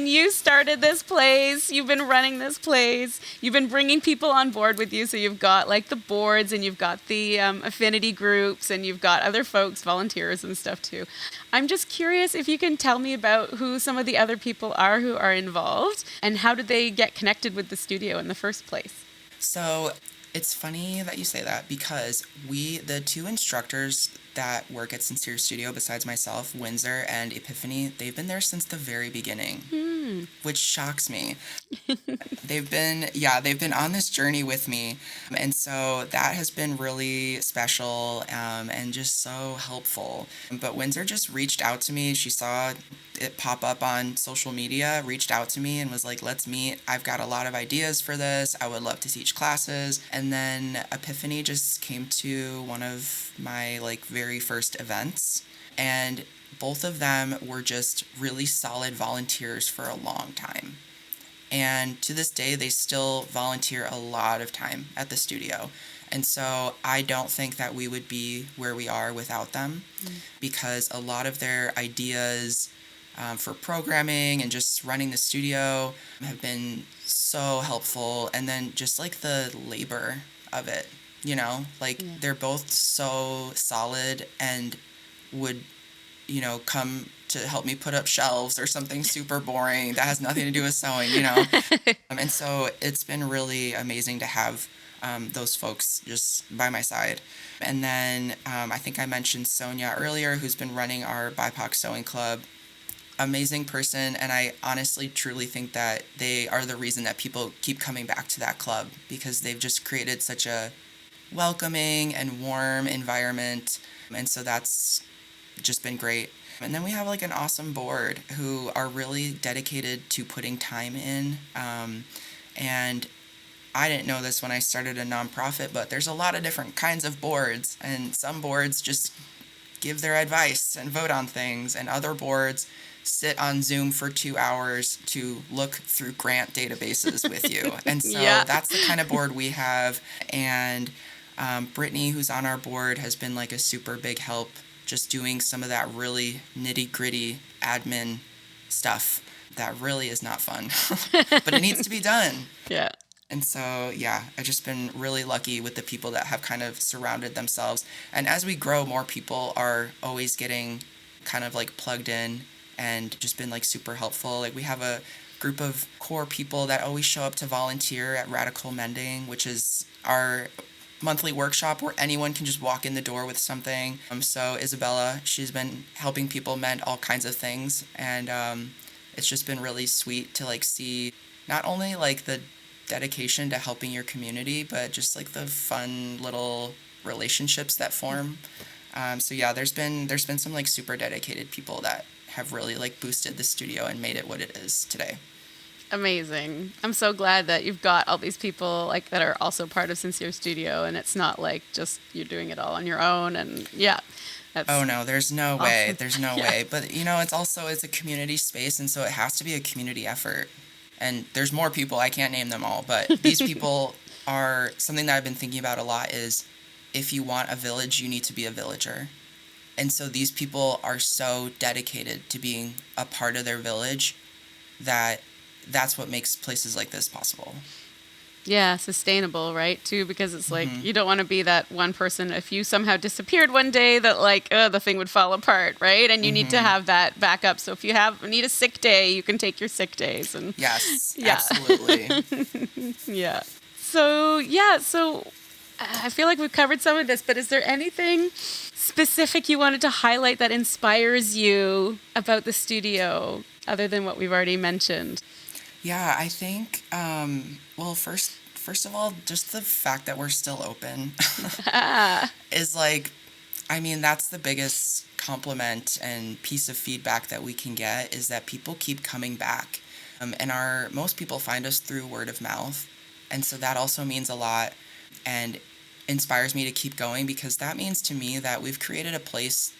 [SPEAKER 2] You started this place, you've been running this place, you've been bringing people on board with you, so you've got like the boards and you've got the affinity groups and you've got other folks, volunteers and stuff too. I'm just curious if you can tell me about who some of the other people are who are involved and how did they get connected with the studio in the first place?
[SPEAKER 3] So it's funny that you say that because the two instructors that work at Sincere Studio, besides myself, Windsor and Epiphany, they've been there since the very beginning, which shocks me. They've been on this journey with me. And so that has been really special and just so helpful. But Windsor just reached out to me. She saw it pop up on social media, reached out to me and was like, let's meet. I've got a lot of ideas for this. I would love to teach classes. And then Epiphany just came to one of my very first events. And both of them were just really solid volunteers for a long time. And to this day, they still volunteer a lot of time at the studio. And so I don't think that we would be where we are without them because a lot of their ideas for programming and just running the studio have been so helpful. And then just the labor of it, they're both so solid and would, come to help me put up shelves or something super boring that has nothing to do with sewing, And so it's been really amazing to have those folks just by my side. And then I think I mentioned Sonia earlier, who's been running our BIPOC Sewing Club. Amazing person, and I honestly truly think that they are the reason that people keep coming back to that club because they've just created such a welcoming and warm environment, and so that's just been great. And then we have an awesome board who are really dedicated to putting time in, and I didn't know this when I started a nonprofit, but there's a lot of different kinds of boards, and some boards just give their advice and vote on things, and other boards sit on Zoom for 2 hours to look through grant databases with you. And so that's the kind of board we have. And Brittany, who's on our board, has been a super big help just doing some of that really nitty-gritty admin stuff that really is not fun. But it needs to be done.
[SPEAKER 2] Yeah.
[SPEAKER 3] And so, I've just been really lucky with the people that have kind of surrounded themselves. And as we grow, more people are always getting kind of plugged in and just been super helpful. We have a group of core people that always show up to volunteer at Radical Mending, which is our monthly workshop where anyone can just walk in the door with something. So Isabella, she's been helping people mend all kinds of things. And it's just been really sweet to see not only the dedication to helping your community, but just the fun little relationships that form. There's been some super dedicated people that have really boosted the studio and made it what it is today.
[SPEAKER 2] Amazing. I'm so glad that you've got all these people that are also part of Sincere Studio, and it's not just you're doing it all on your own. And
[SPEAKER 3] oh no, there's no way. There's no way. But it's a community space, and so it has to be a community effort. And there's more people, I can't name them all, but these people are something that I've been thinking about a lot is if you want a village, you need to be a villager. And so these people are so dedicated to being a part of their village that's what makes places like this possible.
[SPEAKER 2] Yeah, sustainable, right? Too, because it's you don't want to be that one person. If you somehow disappeared one day, that the thing would fall apart, right? And you need to have that backup. So if you need a sick day, you can take your sick days. And
[SPEAKER 3] yes, absolutely.
[SPEAKER 2] Yeah. So I feel like we've covered some of this, but is there anything specific you wanted to highlight that inspires you about the studio other than what we've already mentioned?
[SPEAKER 3] Yeah, I think, well, first of all, just the fact that we're still open is like, I mean, that's the biggest compliment and piece of feedback that we can get is that people keep coming back. And most people find us through word of mouth. And so that also means a lot and inspires me to keep going because that means to me that we've created a place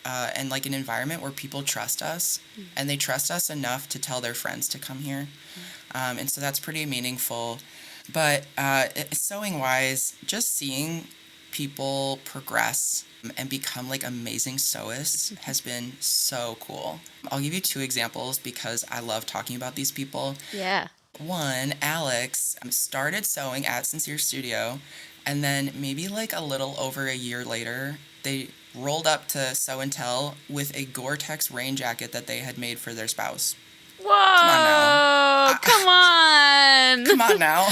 [SPEAKER 3] and like an environment where people trust us and they trust us enough to tell their friends to come here. And so that's pretty meaningful. But sewing wise, just seeing people progress and become like amazing sewists has been so cool. I'll give you 2 examples because I love talking about these people.
[SPEAKER 2] Yeah.
[SPEAKER 3] One, Alex started sewing at Sincere Studio, and then maybe like a little over a year later, they rolled up to Sew and Tell with a Gore-Tex rain jacket that they had made for their spouse.
[SPEAKER 2] Whoa! Come on!
[SPEAKER 3] Come on now.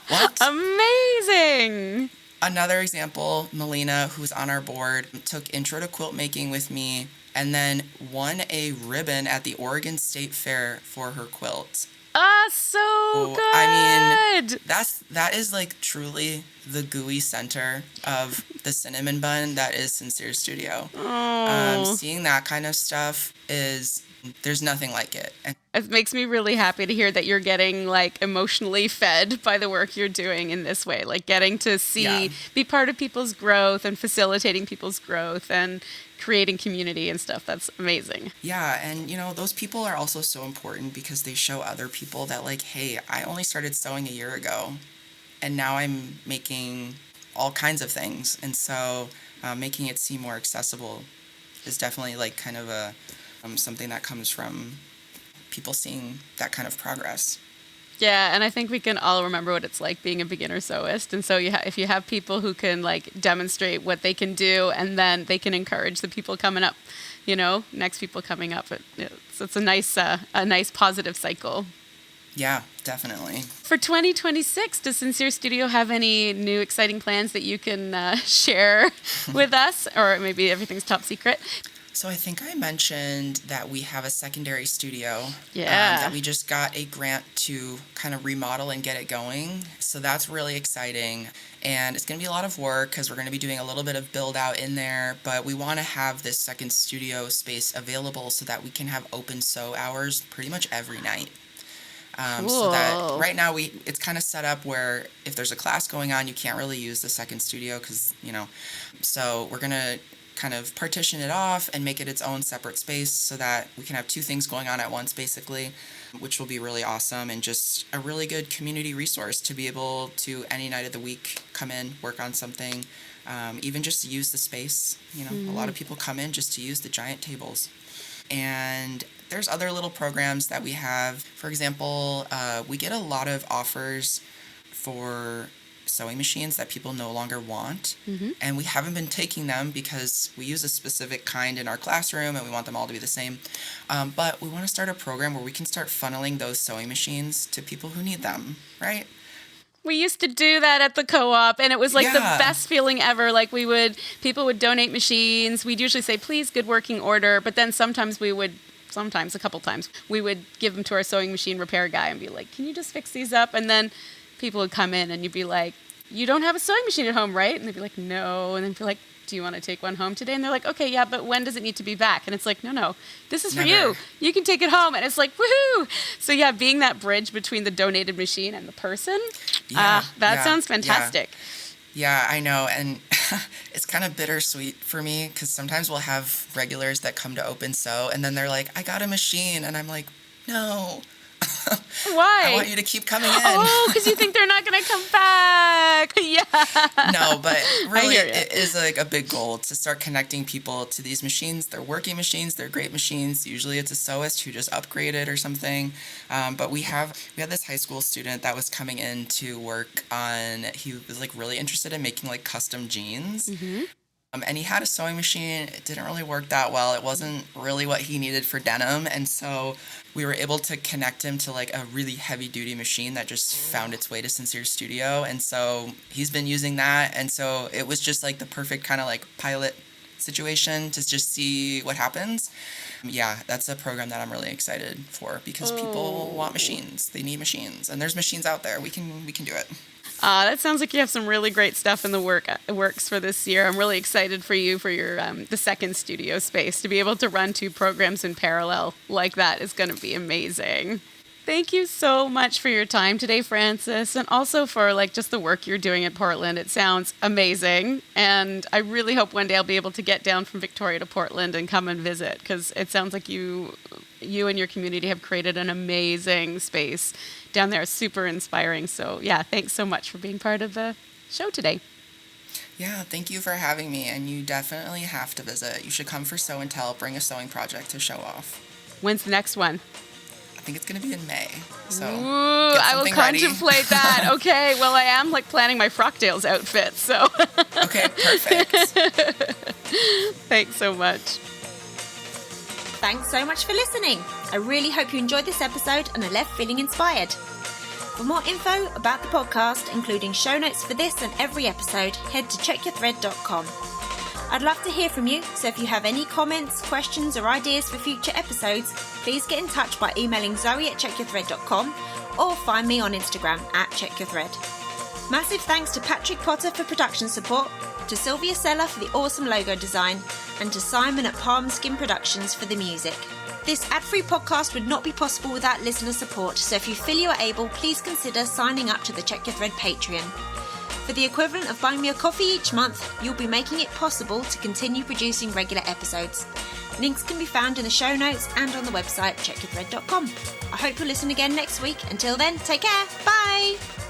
[SPEAKER 3] What?
[SPEAKER 2] Amazing!
[SPEAKER 3] Another example, Melina, who's on our board, took Intro to Quilt Making with me and then won a ribbon at the Oregon State Fair for her quilt.
[SPEAKER 2] So good!
[SPEAKER 3] I mean, that is like truly the gooey center of the cinnamon bun that is Sincere Studio. Seeing that kind of stuff there's nothing like it.
[SPEAKER 2] It makes me really happy to hear that you're getting like emotionally fed by the work you're doing in this way, like getting to be part of people's growth and facilitating people's growth and creating community and stuff. That's amazing.
[SPEAKER 3] Yeah, and those people are also so important because they show other people that like, hey, I only started sewing a year ago and now I'm making all kinds of things. And so making it seem more accessible is definitely like kind of something that comes from people seeing that kind of progress.
[SPEAKER 2] Yeah, and I think we can all remember what it's like being a beginner sewist. And so if you have people who can like demonstrate what they can do and then they can encourage the people coming up, next people coming up, it's a nice positive cycle.
[SPEAKER 3] Yeah, definitely.
[SPEAKER 2] For 2026, does Sincere Studio have any new exciting plans that you can share with us? Or maybe everything's top secret?
[SPEAKER 3] So I think I mentioned that we have a secondary studio.
[SPEAKER 2] Yeah.
[SPEAKER 3] That we just got a grant to kind of remodel and get it going. So that's really exciting. And it's going to be a lot of work because we're going to be doing a little bit of build out in there. But we want to have this second studio space available so that we can have open sew hours pretty much every night.
[SPEAKER 2] Cool.
[SPEAKER 3] So that right now it's kind of set up where if there's a class going on, you can't really use the second studio because, so we're going to kind of partition it off and make it its own separate space so that we can have 2 things going on at once, basically, which will be really awesome and just a really good community resource to be able to any night of the week come in, work on something, even just to use the space. A lot of people come in just to use the giant tables. And there's other little programs that we have. For example, we get a lot of offers for sewing machines that people no longer want. And we haven't been taking them because we use a specific kind in our classroom and we want them all to be the same. But we want to start a program where we can start funneling those sewing machines to people who need them, right?
[SPEAKER 2] We used to do that at the co-op, and it was like the best feeling ever. Like people would donate machines. We'd usually say, please, good working order. But then sometimes a couple times, we would give them to our sewing machine repair guy and be like, can you just fix these up? And then people would come in and you'd be like, you don't have a sewing machine at home, right? And they'd be like, no. And then be like, do you want to take one home today? And they're like, okay, yeah, but when does it need to be back? And it's like, no, this is for you. You can take it home. And it's like, woohoo! So yeah, being that bridge between the donated machine and the person, that sounds fantastic.
[SPEAKER 3] Yeah, I know. And it's kind of bittersweet for me because sometimes we'll have regulars that come to Open Sew and then they're like, I got a machine. And I'm like, no.
[SPEAKER 2] Why?
[SPEAKER 3] I want you to keep coming in.
[SPEAKER 2] Oh, because you think they're not going to come back. Yeah.
[SPEAKER 3] No, but really it is like a big goal to start connecting people to these machines. They're working machines. They're great machines. Usually it's a sewist who just upgraded or something. But we had this high school student that was coming in to work on, he was like really interested in making like custom jeans. And he had a sewing machine. It didn't really work that well. It wasn't really what he needed for denim. And so we were able to connect him to like a really heavy duty machine that just found its way to Sincere Studio. And so he's been using that. And so it was just like the perfect kind of like pilot situation to just see what happens. Yeah, that's a program that I'm really excited for because people want machines. They need machines. And there's machines out there. We can do it.
[SPEAKER 2] That sounds like you have some really great stuff in the works for this year. I'm really excited for you for your the second studio space. To be able to run 2 programs in parallel like that is going to be amazing. Thank you so much for your time today, Frances, and also for like just the work you're doing at Portland. It sounds amazing, and I really hope one day I'll be able to get down from Victoria to Portland and come and visit, because it sounds like you and your community have created an amazing space down there. It's super inspiring. So yeah, thanks so much for being part of the show today.
[SPEAKER 3] Yeah, thank you for having me, and you definitely have to visit. You should come for Sew and Tell, bring a sewing project to show off.
[SPEAKER 2] When's the next one?
[SPEAKER 3] I think it's going to be in May. So
[SPEAKER 2] ooh, I will contemplate that. Okay, well, I am like planning my Frocktails outfit, so.
[SPEAKER 3] Okay, perfect.
[SPEAKER 2] Thanks so much.
[SPEAKER 1] Thanks so much for listening. I really hope you enjoyed this episode and are left feeling inspired. For more info about the podcast, including show notes for this and every episode, head to checkyourthread.com. I'd love to hear from you, so if you have any comments, questions or ideas for future episodes, please get in touch by emailing zoe@checkyourthread.com or find me on Instagram @checkyourthread. Massive thanks to Patrick Potter for production support, to Sylvia Seller for the awesome logo design, and to Simon at Palm Skin Productions for the music. This ad-free podcast would not be possible without listener support, so if you feel you are able, please consider signing up to the Check Your Thread Patreon. For the equivalent of buying me a coffee each month, you'll be making it possible to continue producing regular episodes. Links can be found in the show notes and on the website checkyourthread.com. I hope you'll listen again next week. Until then, take care. Bye!